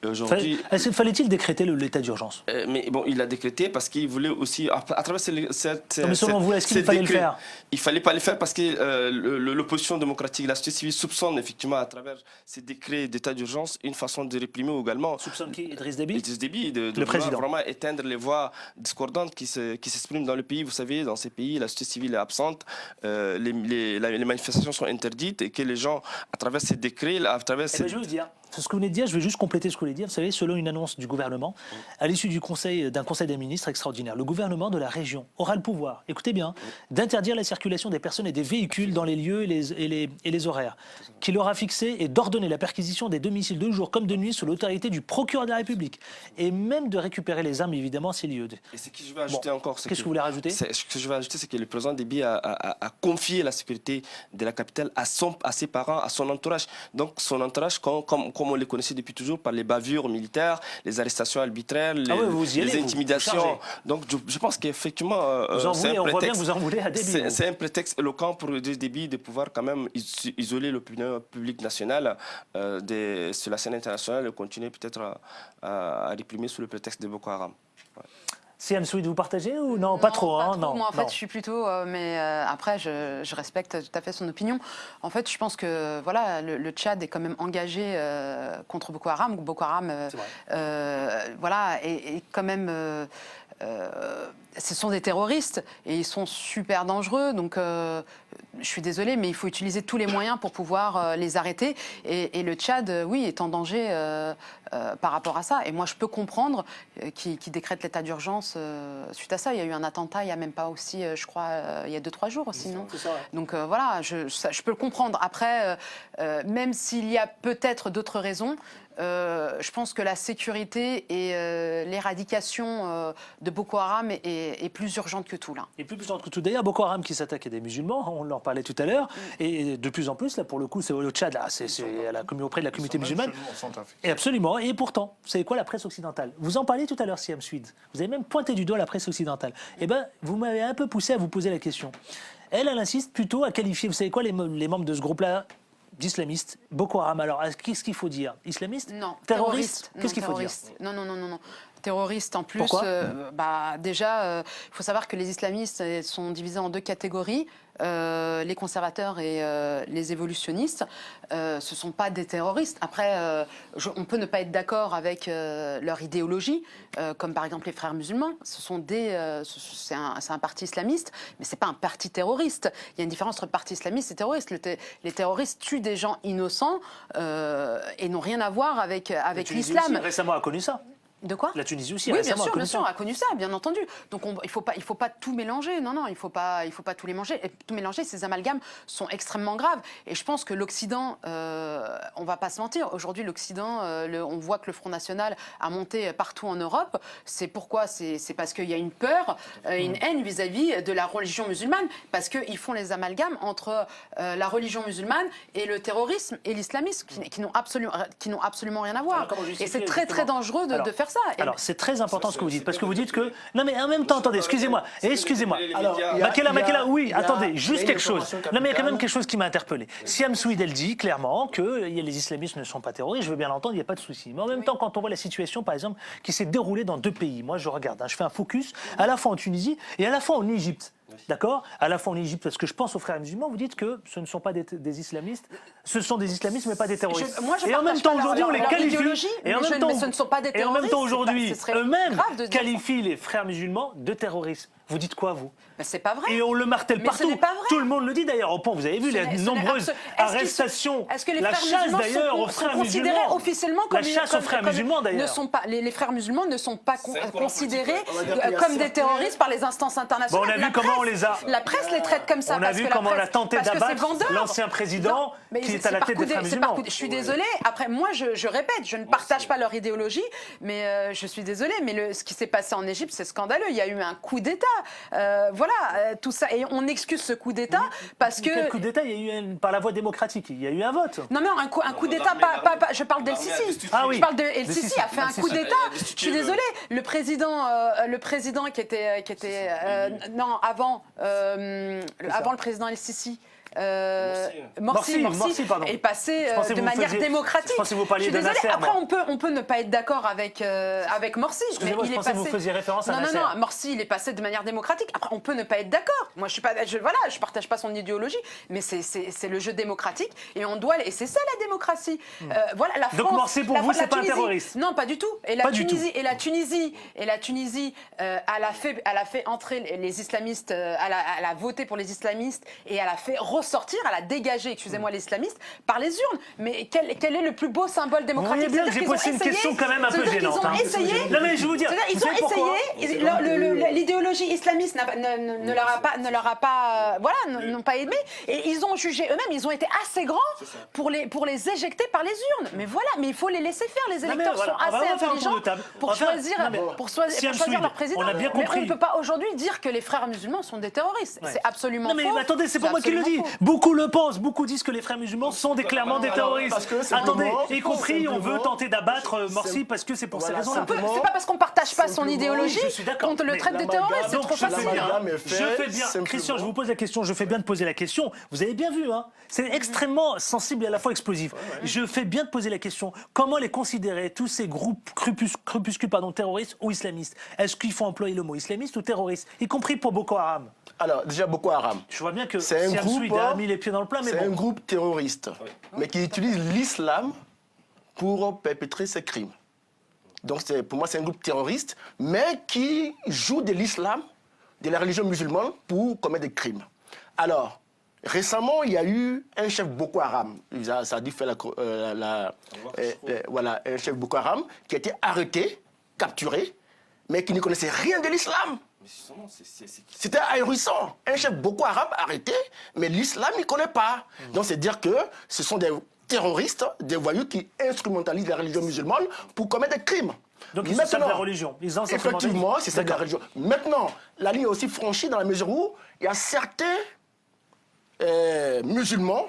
Aujourd'hui, Fallait-il décréter l'état d'urgence? mais bon, il l'a décrété parce qu'il voulait aussi, à travers cette... Non, mais selon vous, est-ce qu'il ces fallait le décrets, faire? Il ne fallait pas le faire parce que l'opposition démocratique, la société civile soupçonne effectivement à travers ces décrets d'état d'urgence une façon de réprimer également. Soupçonne qui? Idriss Déby? Idriss Déby, de Le président. vraiment éteindre les voix discordantes qui s'expriment dans le pays. Vous savez, dans ces pays, la société civile est absente, les manifestations sont interdites et que les gens, à travers ces décrets, à travers Eh ben, je vais vous dire, ce que vous venez de dire, je vais juste compléter ce que vous voulez dire. Vous savez, selon une annonce du gouvernement, à l'issue d'un conseil des ministres extraordinaire, le gouvernement de la région aura le pouvoir, écoutez bien, d'interdire la circulation des personnes et des véhicules dans les lieux et les horaires, qu'il aura fixé et d'ordonner la perquisition des domiciles de jour comme de nuit sous l'autorité du procureur de la République, et même de récupérer les armes, évidemment, ces lieux. Et ce que je vais ajouter encore, c'est Qu'est-ce que vous voulez rajouter? Ce que je vais ajouter, c'est que le président Déby a confié la sécurité de la capitale à ses parents, à son entourage. Donc son entourage, comme on les connaissait depuis toujours, par les bavures militaires, les arrestations arbitraires, les intimidations. Donc je pense qu'effectivement, on voit bien que vous en voulez à Déby. C'est un prétexte éloquent pour Idriss Déby de pouvoir quand même isoler l'opinion publique nationale sur la scène internationale et continuer peut-être à réprimer sous le prétexte de Boko Haram. Ouais. Siam Souid, vous partagez ou non? Pas trop, hein? Non. Moi, en fait, je suis plutôt. Mais après, je respecte tout à fait son opinion. En fait, je pense que voilà, le Tchad est quand même engagé contre Boko Haram. Boko Haram, voilà, est quand même. Ce sont des terroristes et ils sont super dangereux. Donc, je suis désolée, mais il faut utiliser tous les moyens pour pouvoir les arrêter. Et le Tchad, oui, est en danger par rapport à ça. Et moi, je peux comprendre qu'ils décrètent l'état d'urgence suite à ça. Il y a eu un attentat, il n'y a même pas aussi, je crois, il y a 2-3 jours aussi, non? Donc voilà, je peux le comprendre. Après, même s'il y a peut-être d'autres raisons, je pense que la sécurité et l'éradication de Boko Haram est plus urgente que tout là. Et plus urgente que tout. D'ailleurs, Boko Haram qui s'attaque à des musulmans, on en parlait tout à l'heure, et de plus en plus, là pour le coup, c'est au Tchad, là, c'est auprès de la communauté musulmane. Et absolument. Et pourtant, vous savez quoi, la presse occidentale? Vous en parliez tout à l'heure, Siam Souid. Vous avez même pointé du doigt la presse occidentale. Eh bien, vous m'avez un peu poussé à vous poser la question. Elle insiste plutôt à qualifier, vous savez quoi, les membres de ce groupe-là d'islamistes, Boko Haram. Alors, qu'est-ce qu'il faut dire? Islamiste? Non. Terroriste? Qu'est-ce qu'il faut dire? Non. Terroristes en plus. Pourquoi déjà, il faut savoir que les islamistes sont divisés en 2 catégories. Les conservateurs et les évolutionnistes, ce ne sont pas des terroristes. Après, on peut ne pas être d'accord avec leur idéologie, comme par exemple les frères musulmans. C'est un parti islamiste, mais ce n'est pas un parti terroriste. Il y a une différence entre parti islamiste et terroriste. Les terroristes tuent des gens innocents et n'ont rien à voir avec l'islam. Récemment a connu ça. De quoi? La Tunisie aussi, oui, récemment, bien sûr, a connu ça, bien entendu. Donc il faut pas tout mélanger. Non, il faut pas tout mélanger. Ces amalgames sont extrêmement graves. Et je pense que l'Occident, on va pas se mentir. Aujourd'hui, l'Occident, on voit que le Front National a monté partout en Europe. C'est pourquoi? C'est parce qu'il y a une peur, une haine vis-à-vis de la religion musulmane, parce qu'ils font les amalgames entre la religion musulmane et le terrorisme et l'islamisme, qui n'ont absolument rien à voir. Et c'est très dangereux de faire faire ça. Et- Alors, c'est très important ce que vous dites, parce que vous dites que... Non, mais en même temps, attendez, excusez-moi. Alors, Makela, oui, attendez, juste quelque chose. innovation Non, mais il y a quand même capitale. quelque chose qui m'a interpellé. Siam Souid, elle dit clairement que les islamistes ne sont pas terroristes, je veux bien l'entendre, il n'y a pas de souci. Mais en même temps, quand on voit la situation, par exemple, qui s'est déroulée dans 2 pays, moi je regarde, je fais un focus, à la fois en Tunisie et à la fois en Égypte. D'accord? À la fois en Égypte, parce que je pense aux frères musulmans, vous dites que ce ne sont pas des islamistes, ce sont des islamistes, mais pas des terroristes. Moi, je et en même partage temps, pas aujourd'hui, on les leur qualifie. idéologie, Et en mais même temps, mais ce ne sont pas des et en même temps, terroristes, aujourd'hui, ce serait eux-mêmes grave de dire qualifient les frères musulmans de terroristes. Vous dites quoi, vous? Mais c'est pas vrai. Et on le martèle Mais ce partout. n'est pas vrai. Tout le monde le dit d'ailleurs. Au pont, vous avez vu Ce les n'est- ce n'est nombreuses absolu- est-ce qu'ils sont- arrestations. Est-ce que les la frères chasse musulmans d'ailleurs aux sont frères considérés musulmans. officiellement La comme chasse aux frères musulmans d'ailleurs. ne sont pas les frères musulmans ne sont pas considérés On va dire qu'il y a comme des certains- terroristes par les instances internationales. Bon, on a vu La comment on presse- les a- La presse les traite comme ça. On a parce vu que la comment on a presse- tenté parce que c'est d'abattre vendeur. l'ancien président Non, mais qui est c'est à la par tête coup des de- frères c'est par musulmans. coup de- Je suis désolée. Après, moi, je répète, je ne partage pas leur idéologie, mais je suis désolée. Mais ce qui s'est passé en Égypte, c'est scandaleux. Il y a eu un coup d'État. Voilà, tout ça. Et on excuse ce coup d'État parce que. Quel coup d'État? Il y a eu par la voie démocratique. Il y a eu un vote. Non mais un coup d'État, je parle d'El Sisi. Ah oui. Je parle de El De Sisi Sisi. a fait un coup d'État. Je suis désolée. Le président qui était non avant le président El Sisi. Morsi, pardon. est passé Je pensais de vous manière faisiez- démocratique. je pensais vous parliez Je suis de désolée. Nasser, Après, moi. on peut ne pas être d'accord avec Morsi. Excusez-moi, je pensais que vous faisiez référence à non, Nasser. non, non, Morsi, il est passé de manière démocratique. Après, on peut ne pas être d'accord. Moi, je partage pas son idéologie, mais c'est le jeu démocratique et on doit. Et c'est ça la démocratie. Voilà, la France. Donc Morsi, pour la- vous, la c'est pas un Tunisie- terroriste? Non, pas du tout. Et Pas du tout. La Tunisie, elle a fait entrer les islamistes. Elle a voté pour les islamistes et elle a fait ressortir, elle a dégagé, excusez-moi, les islamistes par les urnes. Mais quel est le plus beau symbole Vous démocratique? voyez bien que C'est-à-dire j'ai qu'ils posé ont une essayé- question quand même un peu c'est-à-dire qu'ils gênante. ont hein. essayé. Non mais je vais vous dire. C'est-à-dire, ils vous ont savez pourquoi essayé, l'idéologie islamiste ne leur a pas, voilà, n'ont pas aimé, et ils ont jugé eux-mêmes, ils ont été assez grands pour les éjecter par les urnes. Mais voilà, mais il faut les laisser faire, les Non, mais électeurs voilà, sont on va assez faire un tour de intelligents table. pour On va faire- choisir, non, mais Siam Souid, leur président. on a bien Mais compris. on ne peut pas aujourd'hui dire que les frères musulmans sont des terroristes. Ouais. C'est absolument Non mais faux. attendez, c'est pas moi qui le dis. absolument faux. Beaucoup le pensent, beaucoup disent que les frères musulmans sont clairement des terroristes. parce que simplement- Attendez, y compris on simplement- veut tenter d'abattre Morsi parce que c'est pour ces Voilà, raisons-là. simplement- C'est pas parce qu'on partage pas son Simplement, idéologie je suis d'accord, qu'on le mais traite de l'amalgame- terroriste. C'est Donc trop je fais facile. bien, L'amalgame est fait, je fais bien. simplement. Christian, je vous pose la question, je fais bien de poser la question. Vous avez bien vu, hein, c'est extrêmement sensible et à la fois explosif. Je fais bien de poser la question. Comment les considérer, tous ces groupes crépuscules terroristes ou islamistes? Est-ce qu'il faut employer le mot islamiste ou terroriste, y compris pour Boko Haram? Alors, déjà, Boko Haram. Je vois bien que C'est un Siam groupe, Souid a mis les pieds dans le plat, mais C'est un bon. groupe terroriste, mais qui utilise l'islam pour perpétrer ses crimes. Donc, pour moi, c'est un groupe terroriste, mais qui joue de l'islam, de la religion musulmane, pour commettre des crimes. Alors, récemment, il y a eu un chef Boko Haram. Ça a dû faire voilà, un chef Boko Haram qui a été arrêté, capturé, mais qui ne connaissait rien de l'islam. C'était ahurissant. Un chef Boko Haram arrêté, mais l'islam, il ne connaît pas. Donc, c'est dire que ce sont des terroristes, des voyous qui instrumentalisent la religion musulmane pour commettre des crimes. Donc ils se servent de la religion. Ils en sont Effectivement, c'est ça de la D'accord. religion. Maintenant, la ligne est aussi franchie dans la mesure où il y a certains musulmans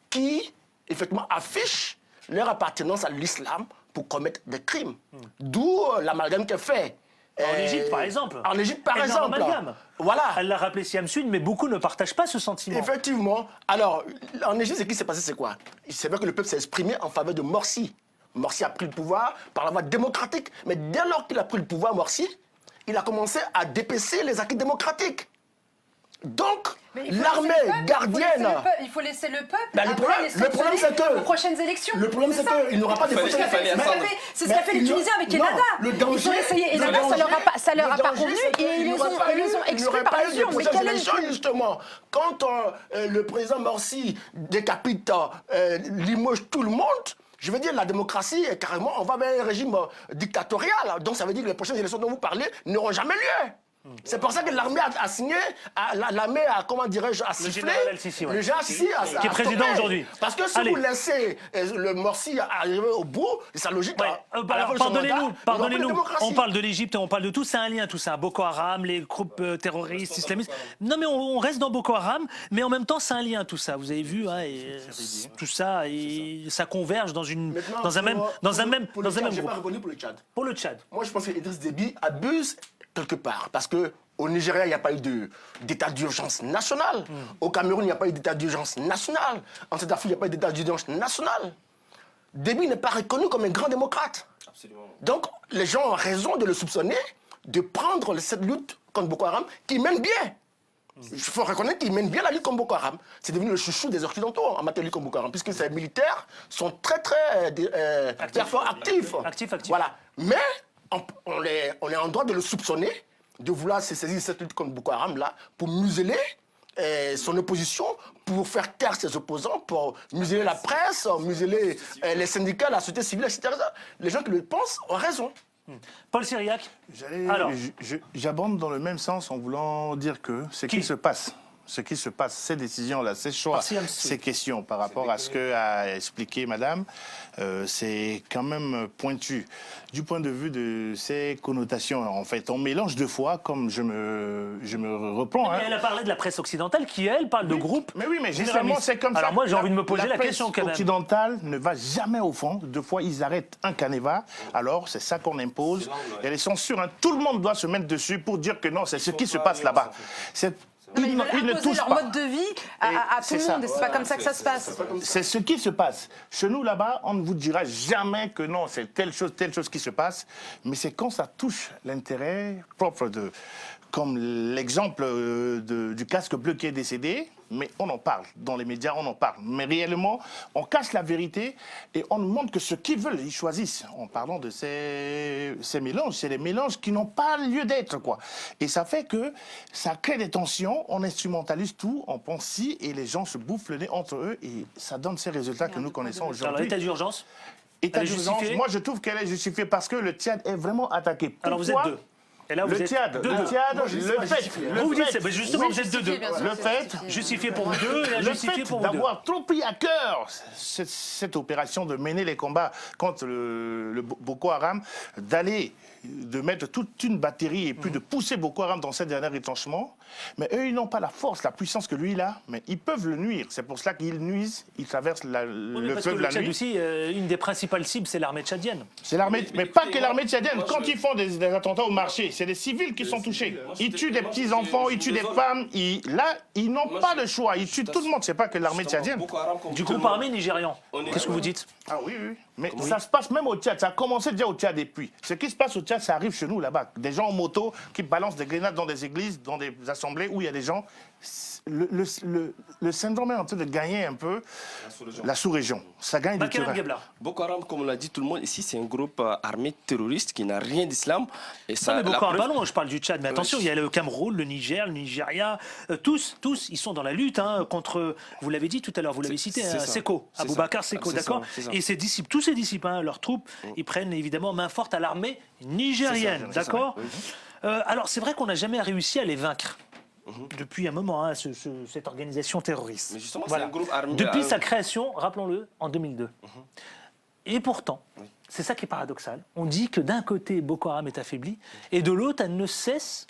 qui, effectivement, affichent leur appartenance à l'islam pour commettre des crimes. D'où l'amalgame qu'elle fait. En Égypte, par exemple. En Égypte, par Énorme exemple. amalgame. Voilà. Elle l'a rappelé Siam Souid, mais beaucoup ne partagent pas ce sentiment. Effectivement. Alors, en Égypte, ce qui s'est passé, c'est quoi? C'est vrai que le peuple s'est exprimé en faveur de Morsi. Morsi a pris le pouvoir par la voie démocratique. Mais dès lors qu'il a pris le pouvoir, Morsi, il a commencé à dépecer les acquis démocratiques. Donc, Mais il faut l'armée laisser le peuple, gardienne... Il faut laisser le peuple. Ben, le après problème, les c'est sanctionner que... aux prochaines élections. Le problème, c'est qu'il n'y aura pas de Fallait- prochaines fallait élections. attendre. C'est ce qu'a fait les Tunisiens avec Non, Enada. le Ils danger, ont essayé le Enada, ça leur a pas danger, convenu c'est et ils qu'il n'y aurait pas les ont eu- il n'y exclus aurait par pas les eu de urnes. Mais prochaines quel est élections, justement. Quand le président Morsi décapite, limoge tout le monde, je veux dire, la démocratie, carrément, on va vers un régime dictatorial. Donc ça veut dire que les prochaines élections dont vous parlez n'auront jamais lieu. C'est pour ça que l'armée a signé, l'armée a, comment dirais-je, a sifflé. général El-Sisi, ouais. Le général Sisi Qui est président aujourd'hui. Parce que si Allez. vous laissez le Morsi arriver au bout, c'est sa logique. Ouais. à la fin de son Pardonnez-nous, mandat, pardonnez-nous. il n'y aura plus de démocratie. On parle de l'Égypte et on parle de tout. C'est un lien, tout ça. Boko Haram, les groupes terroristes, islamistes. Non, mais on reste dans Boko Haram, mais en même temps, c'est un lien, tout ça. Vous avez vu, hein, et tout ça, et ça converge dans Maintenant, dans un même pour le Tchad, j'ai groupe. pas répondu pour le Tchad. Pour le Tchad. Moi, je pense que Idriss Déby abuse quelque part. Parce qu'au Nigeria, il n'y a pas eu d'état d'urgence national. Au Cameroun, il n'y a pas eu d'état d'urgence national. En Centrafrique, il n'y a pas eu d'état d'urgence national. Déby n'est pas reconnu comme un grand démocrate. Absolument. Donc, les gens ont raison de le soupçonner de prendre cette lutte contre Boko Haram, qui mène bien. Il faut reconnaître qu'il mène bien la lutte contre Boko Haram. C'est devenu le chouchou des Occidentaux en matière de lutte contre Boko Haram, puisque ces militaires sont très, très actifs. Actifs. Voilà. Mais on est en droit de le soupçonner de vouloir se saisir de cette lutte contre Boko Haram là pour museler son opposition, pour faire taire ses opposants, pour museler la presse, museler les syndicats, la société civile, etc. Les gens qui le pensent ont raison. Paul Cyriac. Alors. J'abonde dans le même sens en voulant dire que ce qui se passe, ces décisions-là, ces choix, ces questions par rapport à ce qu'a expliqué madame, c'est quand même pointu. Du point de vue de ces connotations, en fait, on mélange deux fois, comme je me reprends. Mais elle a parlé de la presse occidentale qui, elle, parle de groupes. Mais oui, mais justement, c'est comme ça. Alors moi, j'ai envie de me poser la question quand même. La presse occidentale ne va jamais au fond. Deux fois, ils arrêtent un canevas. Alors, c'est ça qu'on impose. Il y a les censures. Hein. Tout le monde doit se mettre dessus pour dire que non, c'est ce qui se passe là-bas. Ils veulent imposer leur mode de vie à tout le monde, et c'est pas comme ça que ça se passe. C'est ce qui se passe. Chez nous, là-bas, on ne vous dira jamais que non, c'est telle chose qui se passe, mais c'est quand ça touche l'intérêt propre de... Comme l'exemple du casque bleu qui est décédé, mais on en parle. Dans les médias, on en parle. Mais réellement, on cache la vérité et on nous montre que ce qu'ils veulent, ils choisissent. En parlant de ces mélanges, c'est des mélanges qui n'ont pas lieu d'être, quoi. Et ça fait que ça crée des tensions, on instrumentalise tout, on pense si, et les gens se bouffent le nez entre eux, et ça donne ces résultats que nous connaissons aujourd'hui. Alors, état d'urgence. État d'urgence, moi je trouve qu'elle est justifiée parce que le Tchad est vraiment attaqué. Pourquoi? Alors vous êtes deux. Et là, vous êtes Tchad, deux. le Tchad, le fait, Vous dites, justement, vous êtes deux. le fait, Justifié pour vous deux et injustifié pour vous deux. d'avoir trop pris à cœur cette opération de mener les combats contre le Boko Haram, de mettre toute une batterie et puis de pousser Boko Haram dans ces derniers retranchements. Mais eux, ils n'ont pas la force, la puissance que lui, il a. Mais ils peuvent le nuire. C'est pour cela qu'ils nuisent. Ils traversent le fleuve la Tchad nuit. aussi, une des principales cibles, c'est l'armée tchadienne. C'est l'armée, mais pas que l'armée tchadienne. Quand ils font des attentats au marché, c'est des civils qui sont touchés. Ils tuent des petits-enfants, ils tuent des femmes. Là, ils n'ont pas le choix. Ils tuent tout le monde. C'est pas que l'armée tchadienne. Du groupe armé nigérian. Qu'est-ce que vous dites? Ah oui. Mais ça se passe même au Tchad. Ça a commencé déjà au Tchad et puis. Ce qui se passe au Tchad, ça arrive chez nous là-bas. Des gens en moto qui balancent des grenades dans des églises, dans des assemblées où il y a des gens. Le syndrome est en train de gagner un peu la sous-région. Ça gagne du terrain. Boko Haram, comme l'a dit tout le monde ici, c'est un groupe armé terroriste qui n'a rien d'islam. Et ça, Non, mais Boko Haram, pardon, je parle du Tchad, mais attention, il y a le Cameroun, le Niger, le Nigeria, tous, ils sont dans la lutte contre, vous l'avez dit tout à l'heure, vous l'avez cité, Seko, Aboubacar Seko, d'accord? Et ses disciples, tous ses disciples, leurs troupes, ils prennent évidemment main forte à l'armée nigérienne, d'accord? Alors, c'est vrai qu'on n'a jamais réussi à les vaincre. Depuis un moment, cette organisation terroriste. Mais justement, Voilà. c'est un groupe armé. Depuis sa création, rappelons-le, en 2002. Et pourtant, c'est ça qui est paradoxal. On dit que d'un côté, Boko Haram est affaibli, et de l'autre, elle ne cesse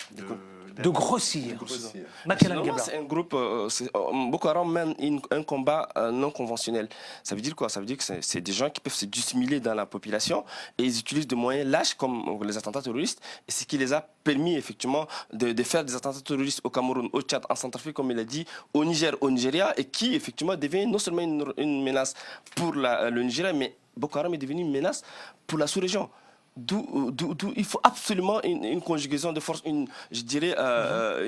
de grossir. C'est un groupe. Boko Haram mène un combat non conventionnel. Ça veut dire quoi? Ça veut dire que c'est des gens qui peuvent se dissimuler dans la population et ils utilisent des moyens lâches comme les attentats terroristes. Et ce qui les a permis effectivement de faire des attentats terroristes au Cameroun, au Tchad, en Centrafrique, comme il a dit, au Niger, au Nigeria, et qui effectivement devient non seulement une menace pour le Nigeria, mais Boko Haram est devenu une menace pour la sous-région. D'où il faut absolument une conjugaison de force, une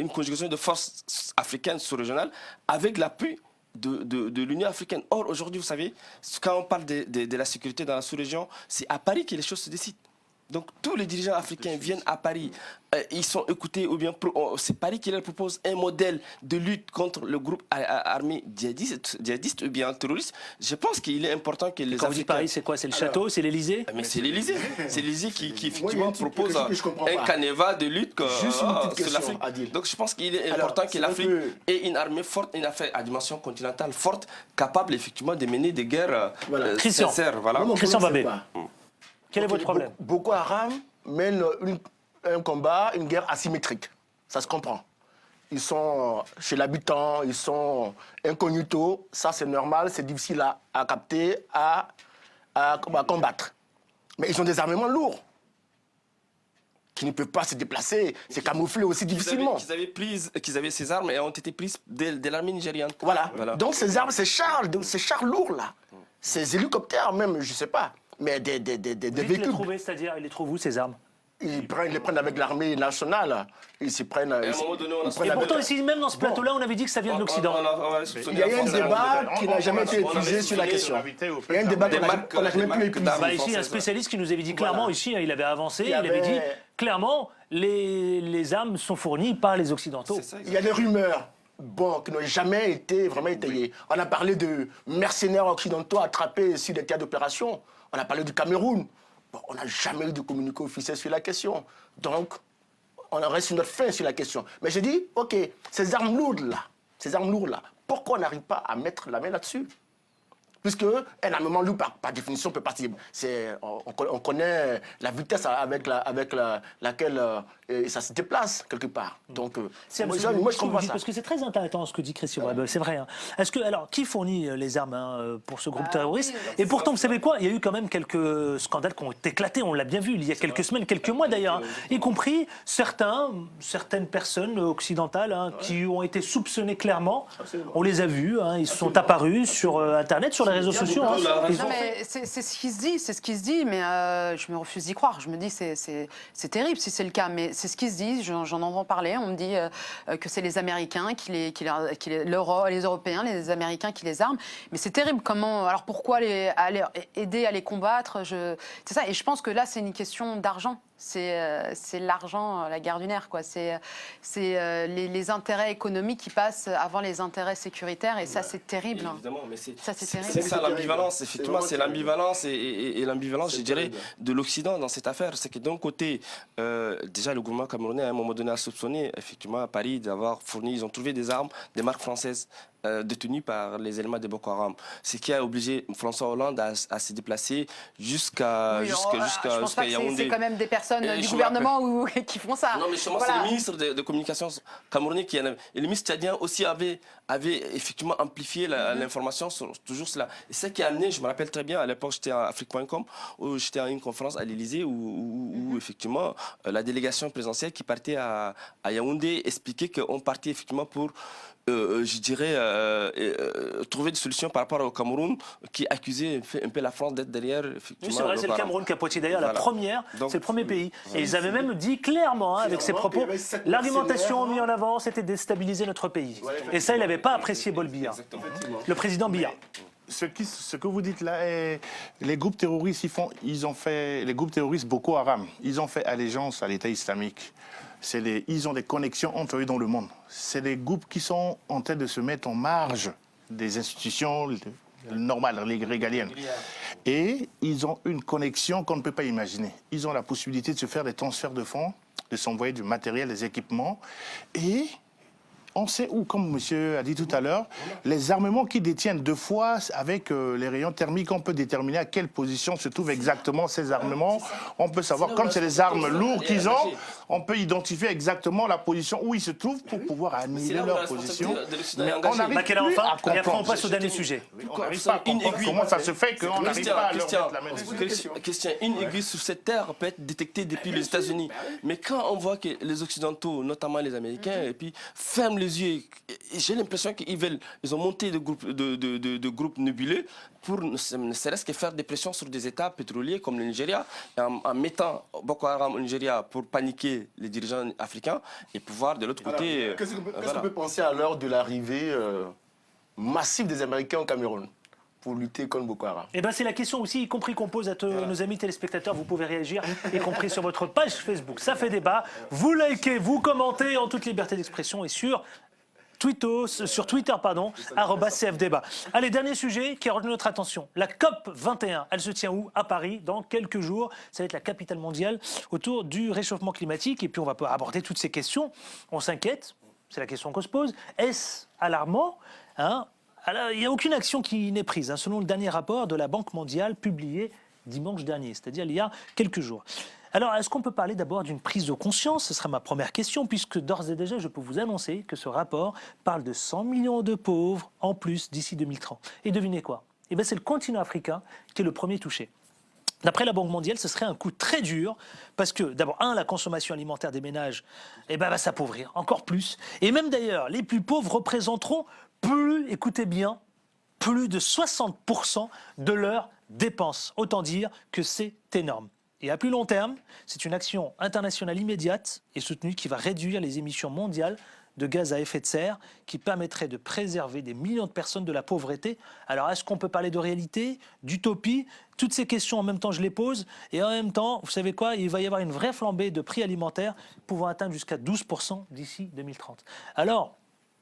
conjugaison de force africaine sous-régionale avec l'appui de l'Union africaine. Or, aujourd'hui, vous savez, quand on parle de la sécurité dans la sous-région, c'est à Paris que les choses se décident. Donc tous les dirigeants africains viennent à Paris, ils sont écoutés ou bien c'est Paris qui leur propose un modèle de lutte contre le groupe armé djihadiste ou bien terroriste. Je pense qu'il est important que les Quand vous dites Africains... Paris, c'est quoi? C'est le château? C'est l'Élysée? Mais c'est l'Élysée. C'est l'Élysée qui effectivement petite propose question que je comprends un pas. canevas de lutte Juste une petite sur question, l'Afrique. Adil. Donc je pense qu'il est Alors, important que c'est vrai l'Afrique que- ait une armée forte, une affaire à dimension continentale forte, capable effectivement de mener des guerres Voilà. Christian. sincères. Voilà. Moi, mon Christian problème, Babé. c'est quoi? Quel est Ok, votre problème? Boko Haram mène un combat, une guerre asymétrique. Ça se comprend. Ils sont chez l'habitant, ils sont incognito. Ça, c'est normal, c'est difficile à capter, à combattre. Mais ils ont des armements lourds qui ne peuvent pas se déplacer. C'est camouflé aussi difficilement. Qu'ils avaient ces armes et ont été prises de l'armée nigériane. Voilà. Donc ces armes, ces chars lourds là, ces hélicoptères même, je sais pas, mais des Vite les véhicules. trouver, c'est-à-dire, ils les trouvent où, ces armes? Ils les prennent avec l'armée nationale. Ils s'y prennent. Et à un moment donné, on a ils prennent Et avec- pourtant, ici, même dans ce plateau-là, on avait dit que ça vient de l'Occident. Il y a eu un débat qui n'a jamais été épuisé sur la question. Il y a un débat qu'on n'a jamais pu épuiser. Bah, ici, un spécialiste qui nous avait dit clairement, Voilà. ici, il avait avancé, Il il, y avait dit avait- clairement, les armes sont fournies par les Occidentaux. Il y a des rumeurs. Bon, qui n'ont jamais été vraiment étayées. On a parlé de mercenaires occidentaux attrapés sur des théâtres d'opération. On a parlé du Cameroun. Bon, on n'a jamais eu de communiqué officiel sur la question. Donc, on en reste sur notre fin sur la question. Mais je dis, OK, ces armes lourdes-là, pourquoi on n'arrive pas à mettre la main là-dessus? Puisque un armement lourd, par définition, peut partir. On connaît la vitesse avec laquelle ça se déplace quelque part. Donc, moi, je comprends ça. Parce que c'est très intéressant ce que dit Christian Babel, c'est vrai. Hein. Est-ce que, alors, qui fournit les armes pour ce groupe terroriste? oui, Et pourtant, vous savez quoi? Il y a eu quand même quelques scandales qui ont éclaté, on l'a bien vu, il y a quelques semaines, quelques mois d'ailleurs, y compris certaines personnes occidentales qui ont été soupçonnées clairement. On les a vus, ils sont apparus sur Internet, sur les réseaux sociaux. Hein. Ils Non, ont- mais c'est ce qui se dit, mais je me refuse d'y croire. Je me dis c'est terrible si c'est le cas, mais c'est ce qui se dit. J'en entends parler. On me dit que c'est les Américains les Européens, les Américains qui les arment. Mais c'est terrible. Comment? Alors pourquoi aider à les combattre? C'est ça. Et je pense que là, c'est une question d'argent. C'est l'argent, la guerre du nerf, quoi. C'est les intérêts économiques qui passent avant les intérêts sécuritaires, et ça, c'est terrible. Évidemment, mais c'est terrible. c'est ça l'ambivalence, C'est effectivement, c'est vraiment l'ambivalence et l'ambivalence, je dirais, terrible. de l'Occident dans cette affaire. C'est que d'un côté, déjà le gouvernement camerounais à un moment donné a soupçonné effectivement à Paris d'avoir fourni, ils ont trouvé des armes, des marques françaises détenues par les éléments de Boko Haram. Ce qui a obligé François Hollande à se déplacer jusqu'à Oui, je pense pas que Yaoundé. c'est quand même des personnes Et du je gouvernement qui font ça. Non, mais justement, Voilà. c'est le ministre de communication camerounais qui en avait. Et le ministre tchadien aussi avait effectivement amplifié l'information sur toujours cela. Et ce qui a amené, je me rappelle très bien, à l'époque, j'étais à Afrique.com, où j'étais à une conférence à l'Élysée où effectivement, la délégation présidentielle qui partait à Yaoundé expliquait qu'on partait effectivement pour je dirais, trouver des solutions par rapport au Cameroun qui accusait un peu la France d'être derrière. Oui, c'est vrai, c'est le Cameroun qui a pointé d'ailleurs la Voilà. première, Donc, c'est le premier pays. Et ils avaient même dit clairement, avec ses propos, qu'il y avait sept l'argumentation mercenaires, mise en avant, c'était de déstabiliser notre pays. Ouais, Et ça, il n'avait pas apprécié Bolbia, le président Biya. Ce que vous dites là, les groupes terroristes, les groupes terroristes Boko Haram, ils ont fait allégeance à l'État islamique. Ils ont des connexions entre eux dans le monde. C'est des groupes qui sont en train de se mettre en marge des institutions normales, régaliennes. Et ils ont une connexion qu'on ne peut pas imaginer. Ils ont la possibilité de se faire des transferts de fonds, de s'envoyer du matériel, des équipements. Et on sait où, comme monsieur a dit tout à l'heure, les armements qu'ils détiennent deux fois, avec les rayons thermiques, on peut déterminer à quelle position se trouvent exactement ces armements. On peut savoir, comme c'est des armes lourdes qu'ils ont, on peut identifier exactement la position où ils se trouvent pour pouvoir annihiler leur position. Mais on n'arrive Makela, plus enfin, à et après on comprendre. passe au dernier sujet. On n'arrive pas à comprendre comment ça se fait qu'on n'arrive pas à leur mettre la main dessus. Christian, une aiguille sur cette terre peut être détectée depuis les États-Unis. Mais quand on voit que les Occidentaux, notamment les Américains, et puis ferment les yeux, j'ai l'impression ils ont monté de groupes nébuleux pour ne serait-ce que faire des pressions sur des États pétroliers comme le Nigeria, en mettant Boko Haram au Nigeria pour paniquer les dirigeants africains et pouvoir de l'autre côté. Qu'est-ce qu'on peut penser à l'heure de l'arrivée massive des Américains au Cameroun? pour lutter contre Boko Haram? Eh ben, c'est la question aussi, y compris qu'on pose à tous nos amis téléspectateurs. Vous pouvez réagir, y compris sur votre page Facebook. Ça fait débat. Vous likez, vous commentez en toute liberté d'expression et sur Twitter, @CFDébat. Allez, dernier sujet qui a retenu notre attention. La COP 21, elle se tient où? À Paris, dans quelques jours. Ça va être la capitale mondiale autour du réchauffement climatique. Et puis, on va aborder toutes ces questions. On s'inquiète, c'est la question qu'on se pose. Est-ce alarmant, hein? Alors, il n'y a aucune action qui n'est prise, hein, selon le dernier rapport de la Banque mondiale publié dimanche dernier, c'est-à-dire il y a quelques jours. Alors, est-ce qu'on peut parler d'abord d'une prise de conscience? Ce sera ma première question, puisque d'ores et déjà, je peux vous annoncer que ce rapport parle de 100 millions de pauvres en plus d'ici 2030. Et devinez quoi? Eh bien, c'est le continent africain qui est le premier touché. D'après la Banque mondiale, ce serait un coup très dur parce que, d'abord, la consommation alimentaire des ménages va s'appauvrir encore plus. Et même d'ailleurs, les plus pauvres représenteront écoutez bien, plus de 60% de leurs dépenses. Autant dire que c'est énorme. Et à plus long terme, c'est une action internationale immédiate et soutenue qui va réduire les émissions mondiales de gaz à effet de serre, qui permettrait de préserver des millions de personnes de la pauvreté. Alors, est-ce qu'on peut parler de réalité, d'utopie? Toutes ces questions, en même temps, je les pose. Et en même temps, vous savez quoi? Il va y avoir une vraie flambée de prix alimentaires pouvant atteindre jusqu'à 12% d'ici 2030. Alors,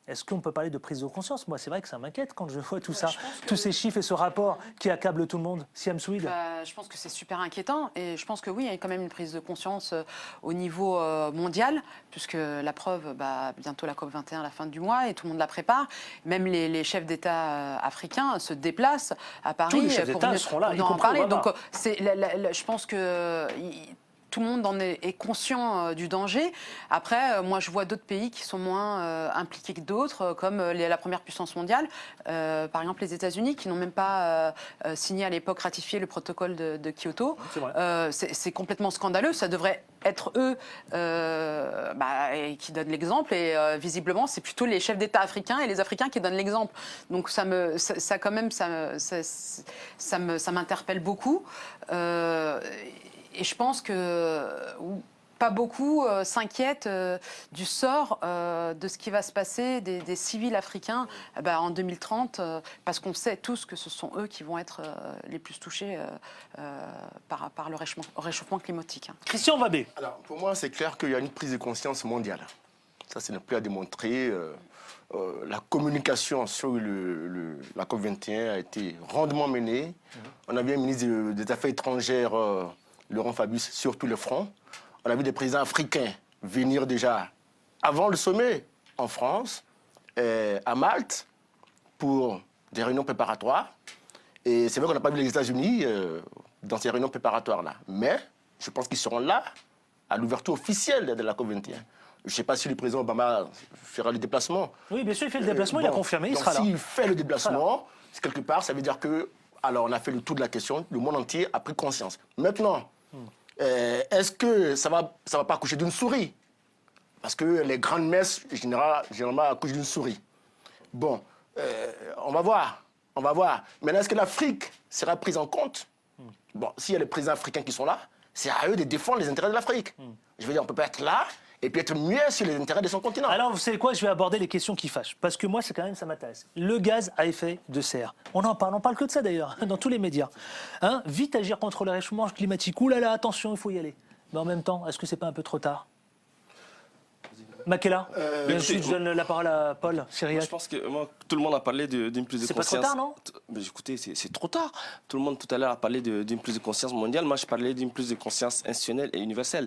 est-ce qu'on peut parler de prise de conscience? Moi, c'est vrai que ça m'inquiète quand je vois tout ça, tous ces chiffres et ce rapport qui accable tout le monde. Siam Souid. Je pense que c'est super inquiétant et je pense que oui, il y a quand même une prise de conscience au niveau mondial, puisque la preuve, bientôt la COP 21 à la fin du mois et tout le monde la prépare. Même les chefs d'État africains se déplacent à Paris. Tous les chefs d'État seront là, y en compris parler. Obama. Donc, je pense que tout le monde est conscient du danger. Après, moi, je vois d'autres pays qui sont moins impliqués que d'autres, comme la première puissance mondiale, par exemple les États-Unis, qui n'ont même pas signé à l'époque, ratifié le protocole de Kyoto. C'est complètement scandaleux. Ça devrait être eux qui donnent l'exemple. Et visiblement, c'est plutôt les chefs d'État africains et les Africains qui donnent l'exemple. Donc ça m'interpelle beaucoup. Et je pense que pas beaucoup s'inquiètent du sort de ce qui va se passer des civils africains en 2030, parce qu'on sait tous que ce sont eux qui vont être les plus touchés par le réchauffement climatique. Christian Vabé. Alors, pour moi, c'est clair qu'il y a une prise de conscience mondiale. Ça, ce n'est plus à démontrer. La communication sur la COP21 a été rondement menée. On avait un ministre des Affaires étrangères, Laurent Fabius, sur tous les fronts. On a vu des présidents africains venir déjà avant le sommet en France, à Malte, pour des réunions préparatoires. Et c'est vrai qu'on n'a pas vu les États-Unis dans ces réunions préparatoires-là. Mais je pense qu'ils seront là à l'ouverture officielle de la COP21. Je ne sais pas si le président Obama fera le déplacement. Oui, bien sûr, il fait le déplacement, il a confirmé, il sera là. S'il fait le déplacement, quelque part, ça veut dire que, alors on a fait le tour de la question, le monde entier a pris conscience. Maintenant, est-ce que ça va pas accoucher d'une souris? Parce que les grandes messes, généralement, accouchent d'une souris. Bon, on va voir. Maintenant, est-ce que l'Afrique sera prise en compte? Bon, s'il y a les présidents africains qui sont là, c'est à eux de défendre les intérêts de l'Afrique. Je veux dire, on ne peut pas être là et puis être mieux sur les intérêts de son continent. Alors, vous savez quoi? Je vais aborder les questions qui fâchent. Parce que moi, c'est quand même, ça m'intéresse. Le gaz à effet de serre. On parle que de ça d'ailleurs, dans tous les médias. Vite agir contre le réchauffement climatique. Ouh là là, attention, il faut y aller. Mais en même temps, est-ce que c'est pas un peu trop tard? Makela, je donne la parole à Paul Syriac. Je pense que tout le monde a parlé d'une prise de conscience. C'est pas trop tard, non? Mais écoutez, c'est trop tard. Tout le monde tout à l'heure a parlé d'une prise de conscience mondiale. Moi, je parlais d'une prise de conscience institutionnelle et universelle.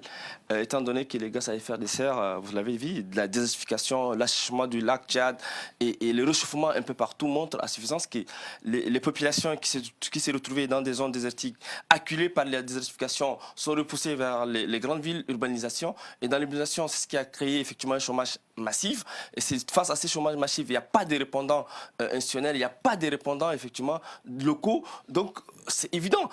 Étant donné que les gaz à effet de serre, vous l'avez vu, de la désertification, l'assèchement du lac Tchad et le réchauffement un peu partout montrent à suffisance que les populations qui se retrouvaient dans des zones désertiques, acculées par la désertification, sont repoussées vers les grandes villes, urbanisation. Et dans l'urbanisation, c'est ce qui a créé effectivement un chômage massif. Et c'est face à ces chômages massifs, il n'y a pas de répondants institutionnels, il n'y a pas de répondants effectivement locaux. Donc c'est évident.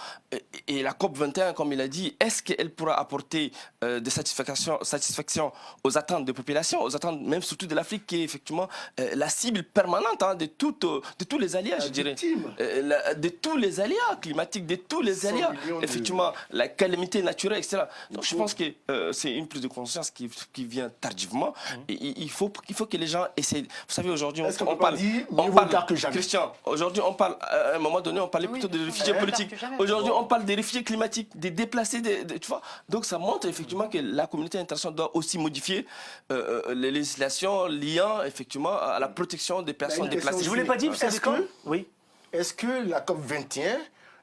Et la COP21, comme il a dit, est-ce qu'elle pourra apporter des satisfaction aux attentes des populations, aux attentes même surtout de l'Afrique, qui est effectivement la cible permanente de tous les aléas, je dirais. De tous les aléas climatiques, de tous les aléas. Effectivement, la calamité naturelle, etc. Donc je pense que c'est une prise de conscience qui vient tardivement. effectivement, il faut que les gens essaient. Vous savez, aujourd'hui, Est-ce qu'on on peut pas parle. dire On mieux vaut parle tard que jamais? Christian, aujourd'hui, on parle. À un moment donné, on parlait Oui, plutôt des oui, réfugiés mieux vaut tard politiques. que jamais. Aujourd'hui, on parle des réfugiés climatiques, des déplacés, tu vois. Donc, ça montre effectivement que la communauté internationale doit aussi modifier les législations liant effectivement à la protection des personnes une question déplacées. Je vous l'ai pas dit, vous savez Est-ce quoi que- Oui. Est-ce que la COP 21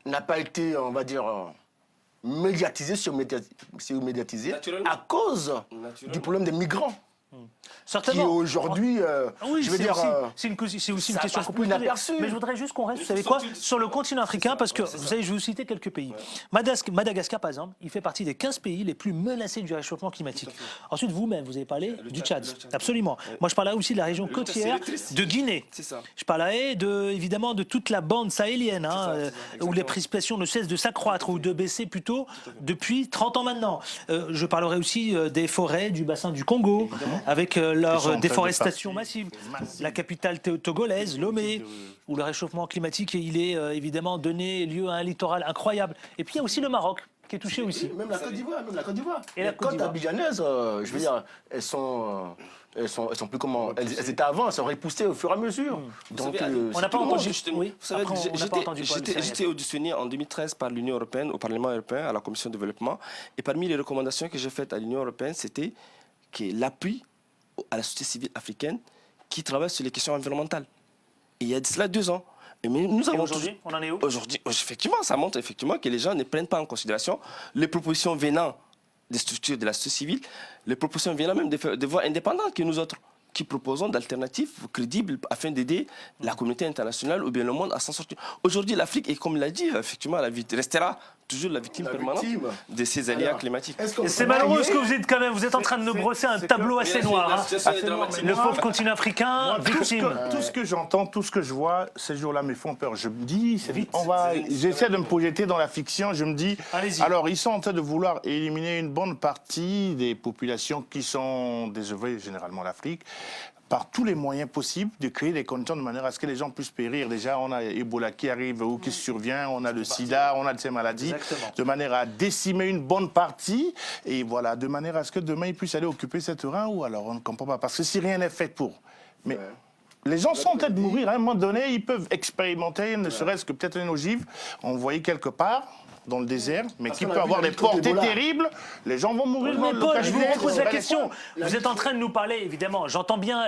n'a pas été, on va dire, médiatisée, surmédiatisée Naturellement. à cause Naturellement. du problème des migrants qui Certainement. aujourd'hui, Oui, je veux c'est dire, aussi une ça question passe qu'on plus peut poser. inaperçu. Mais je voudrais juste qu'on reste, vous savez quoi, sur le continent africain, parce que, vous savez, je vais vous citer quelques pays. Madagascar, par exemple, il fait partie des 15 pays les plus menacés du réchauffement climatique. Ensuite, vous-même, vous avez parlé du Tchad. le Tchad. Absolument. Moi, je parlais aussi de la région Tchad, côtière c'est triste. de Guinée. C'est ça. Je parlais évidemment de toute la bande sahélienne, hein, ça, où les exactement. précipitations ne cessent de s'accroître ou de baisser plutôt depuis 30 ans maintenant. Je parlerai aussi des forêts du bassin du Congo, avec Qui sont en leur train de déforestation partir. massive. La capitale togolaise, Lomé, où le réchauffement climatique, il est évidemment donné lieu à un littoral incroyable. Et puis il y a aussi le Maroc, qui est touché aussi. même la Côte d'Ivoire, Et la les Côte côtes d'Ivoire. abidjanaises, je veux dire, elles sont plus comment elles étaient avant, elles sont repoussées au fur et à mesure. Donc, savez, On n'a c'est pas tout le monde. entendu. Oui, Vous savez, après, on n'a pas entendu Paul Sayed. j'étais auditionné en 2013 par l'Union européenne, au Parlement européen, à la Commission de développement. Et parmi les recommandations que j'ai faites à l'Union européenne, c'était que l'appui à la société civile africaine qui travaille sur les questions environnementales. Et il y a de cela 2 ans. Mais nous Et avons aujourd'hui, on en est où? Aujourd'hui, effectivement, ça montre effectivement que les gens ne prennent pas en considération les propositions venant des structures de la société civile, les propositions venant même des voies indépendantes que nous autres, qui proposons d'alternatives crédibles afin d'aider la communauté internationale ou bien le monde à s'en sortir. Aujourd'hui, l'Afrique est, comme l'a dit, effectivement, restera toujours la victime permanente de ces aléas Alors, climatiques. est-ce qu'on C'est peut malheureux marier- ce que vous êtes quand même. Vous êtes en train de nous brosser un c'est tableau que- assez noir. hein. Le pauvre continent africain, victime. Tout ce que j'entends, tout ce que je vois, ces jours-là me font peur. Je me dis, j'essaie de me projeter dans la fiction. Je me dis, Allez-y. alors ils sont en train de vouloir éliminer une bonne partie des populations qui sont désœuvrées, généralement l'Afrique, par tous les moyens possibles de créer des conditions de manière à ce que les gens puissent périr. Déjà, on a Ebola qui arrive ou qui survient, on a le sida, on a de ces maladies, Exactement. de manière à décimer une bonne partie, et voilà, de manière à ce que demain ils puissent aller occuper ce terrain, ou alors on ne comprend pas, parce que si rien n'est fait pour. Mais les gens sont en train de mourir, à un moment donné, ils peuvent expérimenter, ne serait-ce que peut-être une ogive, envoyée quelque part, dans le désert, mais Parce qui qu'on a peut vu avoir la des lutte contre portées Ebola. terribles, les gens vont mourir. Mais Paul, je vous repose la localisés. question. Vous êtes en train de nous parler, évidemment, j'entends bien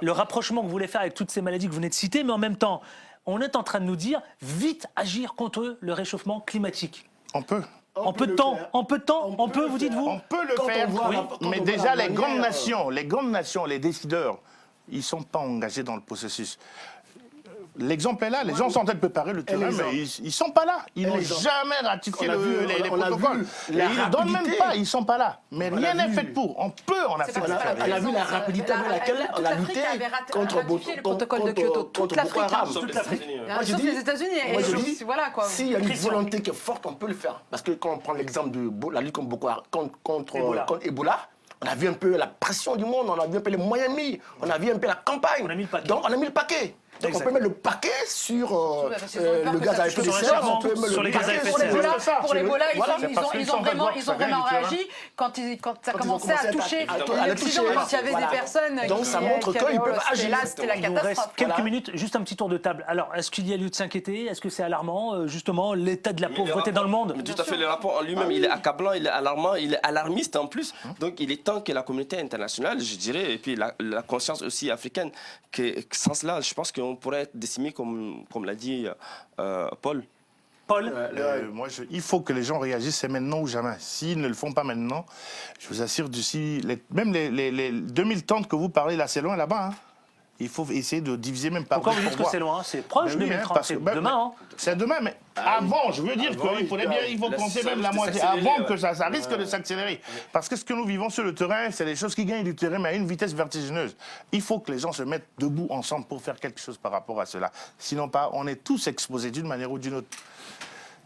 le rapprochement que vous voulez faire avec toutes ces maladies que vous venez de citer, mais en même temps, on est en train de nous dire vite agir contre le réchauffement climatique. On peut. En peu de le temps, faire. en peu de temps, On on peut, peut vous le faire. dites-vous On peut le Quand on faire, voit oui, la- quand on mais voit déjà la les manière, grandes nations, les décideurs, ils ne sont pas engagés dans le processus. L'exemple est là, les gens sont en train de préparer le terrain, l'exemple. mais ils ne sont pas là. Ils n'ont l'exemple. jamais ratifié On a vu- les on a protocoles. vu Et la ils ne donnent même rapidité. pas, ils ne sont pas là. Mais On rien a n'est vu. fait pour. On peut en Afrique. C'est On a- parce que on a vu la raison. rapidité avec laquelle on a Toute lutté l'Afrique avait contre ratifié le protocole de Kyoto. Toute contre l'Afrique. Boko Haram. hein. Toute l'Afrique. Moi, je Sauf dis- les États-Unis. Moi, Et je dis, voilà quoi. s'il y a une Christian. volonté qui est forte, on peut le faire. Parce que quand on prend l'exemple de la lutte contre Boko Haram, contre Ebola, on a vu un peu la pression du monde, on a vu un peu les moyens mis, on a vu un peu la campagne. On a mis le paquet. Donc on a mis le paquet. Donc Exact. on peut mettre le paquet sur parce qu'ils ont peur le que gaz ça à effet de touche serre, sur on peut mettre les le gaz à paquet effet de sur serre. l'Ebola. Pour l'Ebola, Voilà. C'est parce qu'ils sont en train de voir que ils ça ont vient vraiment du terrain. réagi quand ça Quand ils ont commençait à commencé toucher à le l'Occident, toucher. quand il y avait Voilà. des personnes Donc, ça montre qui qu'ils avaient- peuvent c'était agir. là, c'était la Il nous reste catastrophe. quelques Voilà. minutes, juste un petit tour de table. Alors, est-ce qu'il y a lieu de s'inquiéter? Est-ce que c'est alarmant, justement, l'état de la pauvreté dans le monde? Mais tout à fait, le rapport en lui-même, il est accablant, il est alarmant, il est alarmiste en plus. Donc il est temps que la communauté internationale, je dirais, et puis la conscience aussi africaine, que sans cela, je pense qu'on pourrait être décimé, comme l'a dit Paul. Paul? Il faut que les gens réagissent, c'est maintenant ou jamais. S'ils ne le font pas maintenant, je vous assure, d'ici, même les 2000 tentes que vous parlez là, c'est loin là-bas. hein. Il faut essayer de diviser même par Pourquoi deux vous dites pour que voir. c'est loin? C'est proche, Ben oui, 2030, parce que- c'est ben, demain. hein. C'est demain, mais avant, je veux dire qu'il faudrait bien, il faut Là, compter ça même la risque de moitié, s'accélérer, avant ouais. que ça risque de s'accélérer. Parce que ce que nous vivons sur le terrain, c'est des choses qui gagnent du terrain, mais à une vitesse vertigineuse. Il faut que les gens se mettent debout ensemble pour faire quelque chose par rapport à cela. Sinon pas, on est tous exposés d'une manière ou d'une autre.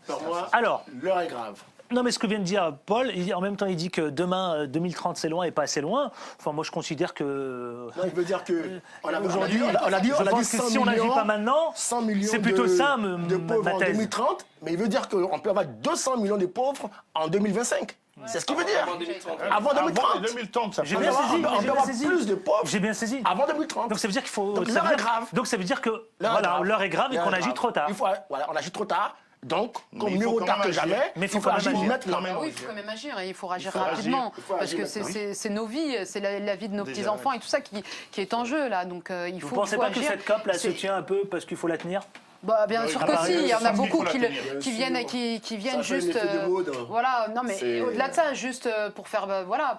Pour moi, Alors, l'heure est grave. non, mais ce que vient de dire Paul, en même temps, il dit que demain, 2030, c'est loin et pas assez loin. Enfin, moi, je considère que. Non, il veut dire que aujourd'hui, je on a dit pense que 100 si on n'agit millions, pas maintenant, 100 millions c'est plutôt de pauvres ma en thèse. 2030, mais il veut dire qu'on peut avoir 200 millions de pauvres en 2025. C'est ce qu'il veut dire. Avant 2030. Avant 2030. Avant 2030, ça J'ai fait bien On saisi, doit j'ai bien avoir saisi. plus de pauvres J'ai bien saisi. avant 2030. Donc ça veut dire qu'il faut. Donc, ça l'heure veut est dire- grave. Donc ça veut dire que L'heure est voilà, grave. l'heure est grave et L'heure qu'on est agit grave. trop tard. Voilà, on agit trop tard. Donc, Mais il mieux faut vaut quand tard même que agir. jamais. Mais il faut quand même agir agir. maintenant. Quand même. Ah oui, il faut quand même agir et il faut agir faut agir. rapidement. Il faut Parce agir que maintenant. c'est nos vies, c'est la vie de nos Déjà, petits-enfants et tout ça qui est en jeu là. Donc il Vous faut, ne pensez faut pas que agir. cette COP là se C'est- tient un peu parce qu'il faut la tenir? Bah, bien sûr à que Paris, si, il y en a samedi, beaucoup il faut qui, la le- tenir. qui viennent, qui viennent Ça fait juste. l'effet de mode. Voilà, non mais C'est- au-delà de ça, juste pour faire,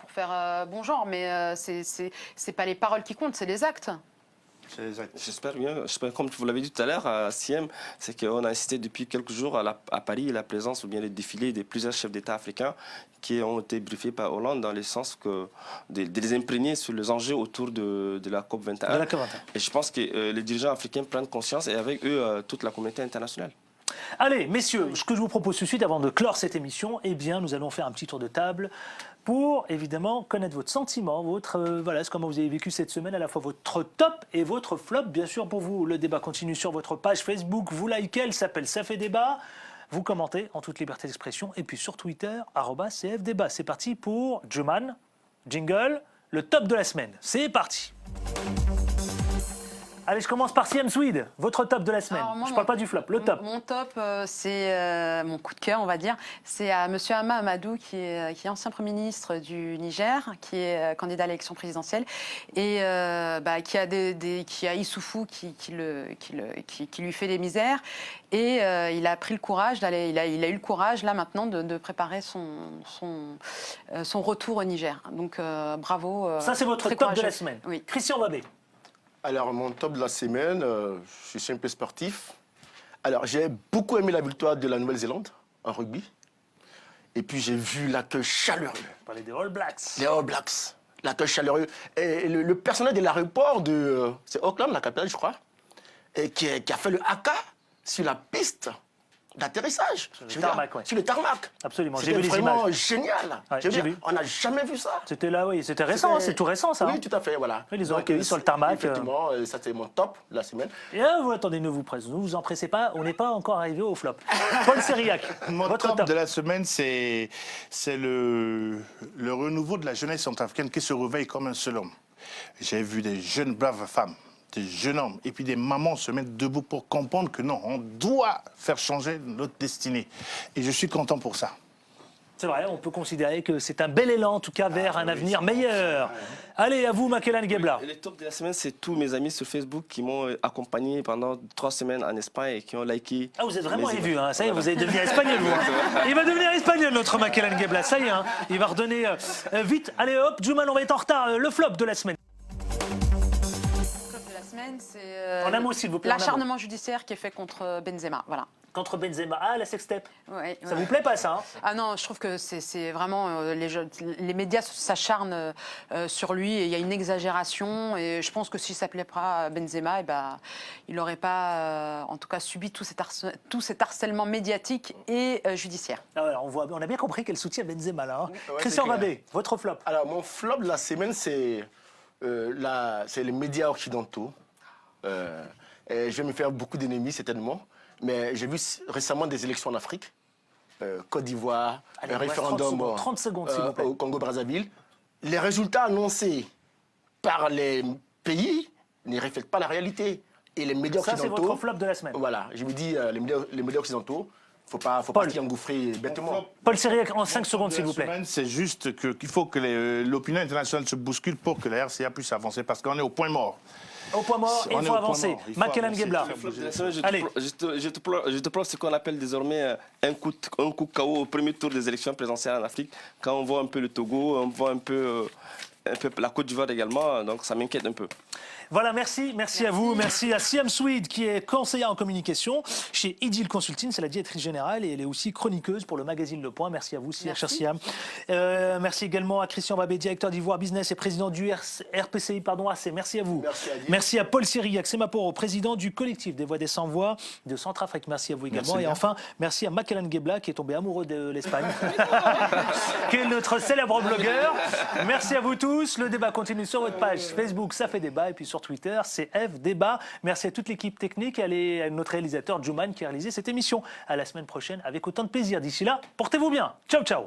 pour faire bon genre, mais c'est pas les paroles qui comptent, c'est les actes. C'est exact. J'espère bien, comme vous l'avez dit tout à l'heure, à Siem, c'est qu'on a assisté depuis quelques jours à Paris la présence ou bien le défilé de plusieurs chefs d'État africains qui ont été briefés par Hollande dans le sens que de les imprégner sur les enjeux autour de la COP 21. De la COP 21. Et je pense que les dirigeants africains prennent conscience et avec eux toute la communauté internationale. Allez, messieurs, ce que je vous propose tout de suite, avant de clore cette émission, eh bien, nous allons faire un petit tour de table pour, évidemment, connaître votre sentiment, voilà, comment vous avez vécu cette semaine, à la fois votre top et votre flop. Bien sûr, pour vous, le débat continue sur votre page Facebook. Vous likez, elle s'appelle Ça fait débat. Vous commentez en toute liberté d'expression. Et puis sur Twitter, @CFDébat. C'est parti pour Juman, jingle, le top de la semaine. C'est parti. Allez, je commence par Siem Swede, votre top de la semaine. Alors, moi, Je ne parle pas du flop, le top. Mon top, c'est mon coup de cœur, on va dire. C'est à M. Hama Amadou, qui est ancien Premier ministre du Niger, qui est candidat à l'élection présidentielle, et qui a Issoufou qui lui fait des misères. Et il a pris le courage d'aller, il a eu le courage là maintenant de préparer son retour au Niger. Donc bravo. Ça, c'est votre très top de courageux. la semaine. Oui. Christian Babé. Alors, mon top de la semaine, je suis un peu sportif. Alors, j'ai beaucoup aimé la victoire de la Nouvelle-Zélande en rugby. Et puis, j'ai vu l'accueil chaleureux. On parlait des All Blacks. Les All Blacks, l'accueil chaleureux. Et le personnel de l'aéroport de... c'est Auckland, la capitale, je crois, et qui a fait le haka sur la piste d'atterrissage. le Je veux tarmac, dire, ouais. sur le tarmac. Absolument, j'ai C'était vu les vraiment images. génial. Ouais, Je veux j'ai dire, vu. on n'a jamais vu ça. C'était là, oui, c'était récent, hein, c'est tout récent ça. Oui, hein. tout à fait, voilà. Oui, ils les ont Donc, accueillis sur le tarmac. Effectivement, ça c'est mon top de la semaine. Et vous, attendez, ne vous en pressez pas, on n'est pas encore arrivé au flop. Paul Sériac, Mon votre top top. de la semaine, c'est le renouveau de la jeunesse centrafricaine qui se réveille comme un seul homme. J'ai vu des jeunes braves femmes, des jeunes hommes et puis des mamans se mettre debout pour comprendre que non, on doit faire changer notre destinée. Et je suis content pour ça. C'est vrai, on peut considérer que c'est un bel élan, en tout cas, vers un avenir meilleur. Allez, à vous, Makelan Gebla. Et le top de la semaine, c'est tous mes amis sur Facebook qui m'ont accompagné pendant 3 semaines en Espagne et qui ont liké. Ah, vous êtes vraiment mes évu, images. hein. Ça y est, Voilà. vous allez devenir espagnol, vous. hein. Il va devenir espagnol, notre Makelan Gebla. Ça y est, hein. Il va redonner vite. Allez, hop, Juman, on va être en retard. Le flop de la semaine. Le top de la semaine, c'est En un mot, s'il vous plaît. en un mot. l'acharnement judiciaire qui est fait contre Benzema. Voilà. Contre Benzema. Ah, la sextape. Ouais, Ça ouais. vous plaît pas, ça hein? Ah non, je trouve que c'est vraiment les médias s'acharnent sur lui et il y a une exagération et je pense que si ça plaît pas à Benzema, il n'aurait pas en tout cas subi tout cet harcèlement médiatique et judiciaire. Ah, voilà, on a bien compris qu'elle soutient Benzema, là. hein. Ouais, Christian c'est clair. Babé, votre flop. Alors, mon flop de la semaine, c'est les médias occidentaux. Et je vais me faire beaucoup d'ennemis, certainement. Mais j'ai vu récemment des élections en Afrique. Côte d'Ivoire, Allez, un il vous reste 30 référendum secondes, 30 secondes, s'il vous plaît. au Congo-Brazzaville. Les résultats annoncés par les pays ne reflètent pas la réalité. Et les médias Ça, c'est occidentaux... votre flop de la semaine. Voilà, je vous dis, les médias occidentaux, faut pas Paul. s'y engouffrer bêtement. Paul Sériac, en 5 secondes, De s'il la vous plaît. semaine, c'est juste qu'il faut que l'opinion internationale se bouscule pour que la RCA puisse avancer parce qu'on est au point mort. Au point mort, et On il est faut au point avancer. mort, il faut Makelan avancer. Gebla. Le flop de la semaine, Allez. je te plante ce qu'on appelle désormais un coup KO au premier tour des élections présidentielles en Afrique. Quand on voit un peu le Togo, on voit un peu la Côte d'Ivoire également, donc ça m'inquiète un peu. Voilà, merci à vous. Merci à Siem Swede, qui est conseillère en communication chez Idil Consulting, c'est la directrice générale, et elle est aussi chroniqueuse pour le magazine Le Point. Merci à vous, cher Merci. Siam. Merci également à Christian Babé, directeur d'Ivoire Business et président du RPCI AC. Merci à vous. Merci, Adi. Merci à Paul Sériac Semaporo, président du collectif des Voix des Sans-Voix de Centrafrique. Merci à vous également. Merci Et bien. enfin, merci à Makelan Gebla, qui est tombé amoureux de l'Espagne, qui est notre célèbre blogueur. Merci à vous tous. Le débat continue sur votre page Facebook, ça fait débat, et puis sur Twitter, c'est F Débat. Merci à toute l'équipe technique et à notre réalisateur Juman qui a réalisé cette émission. À la semaine prochaine avec autant de plaisir. D'ici là, portez-vous bien. Ciao, ciao.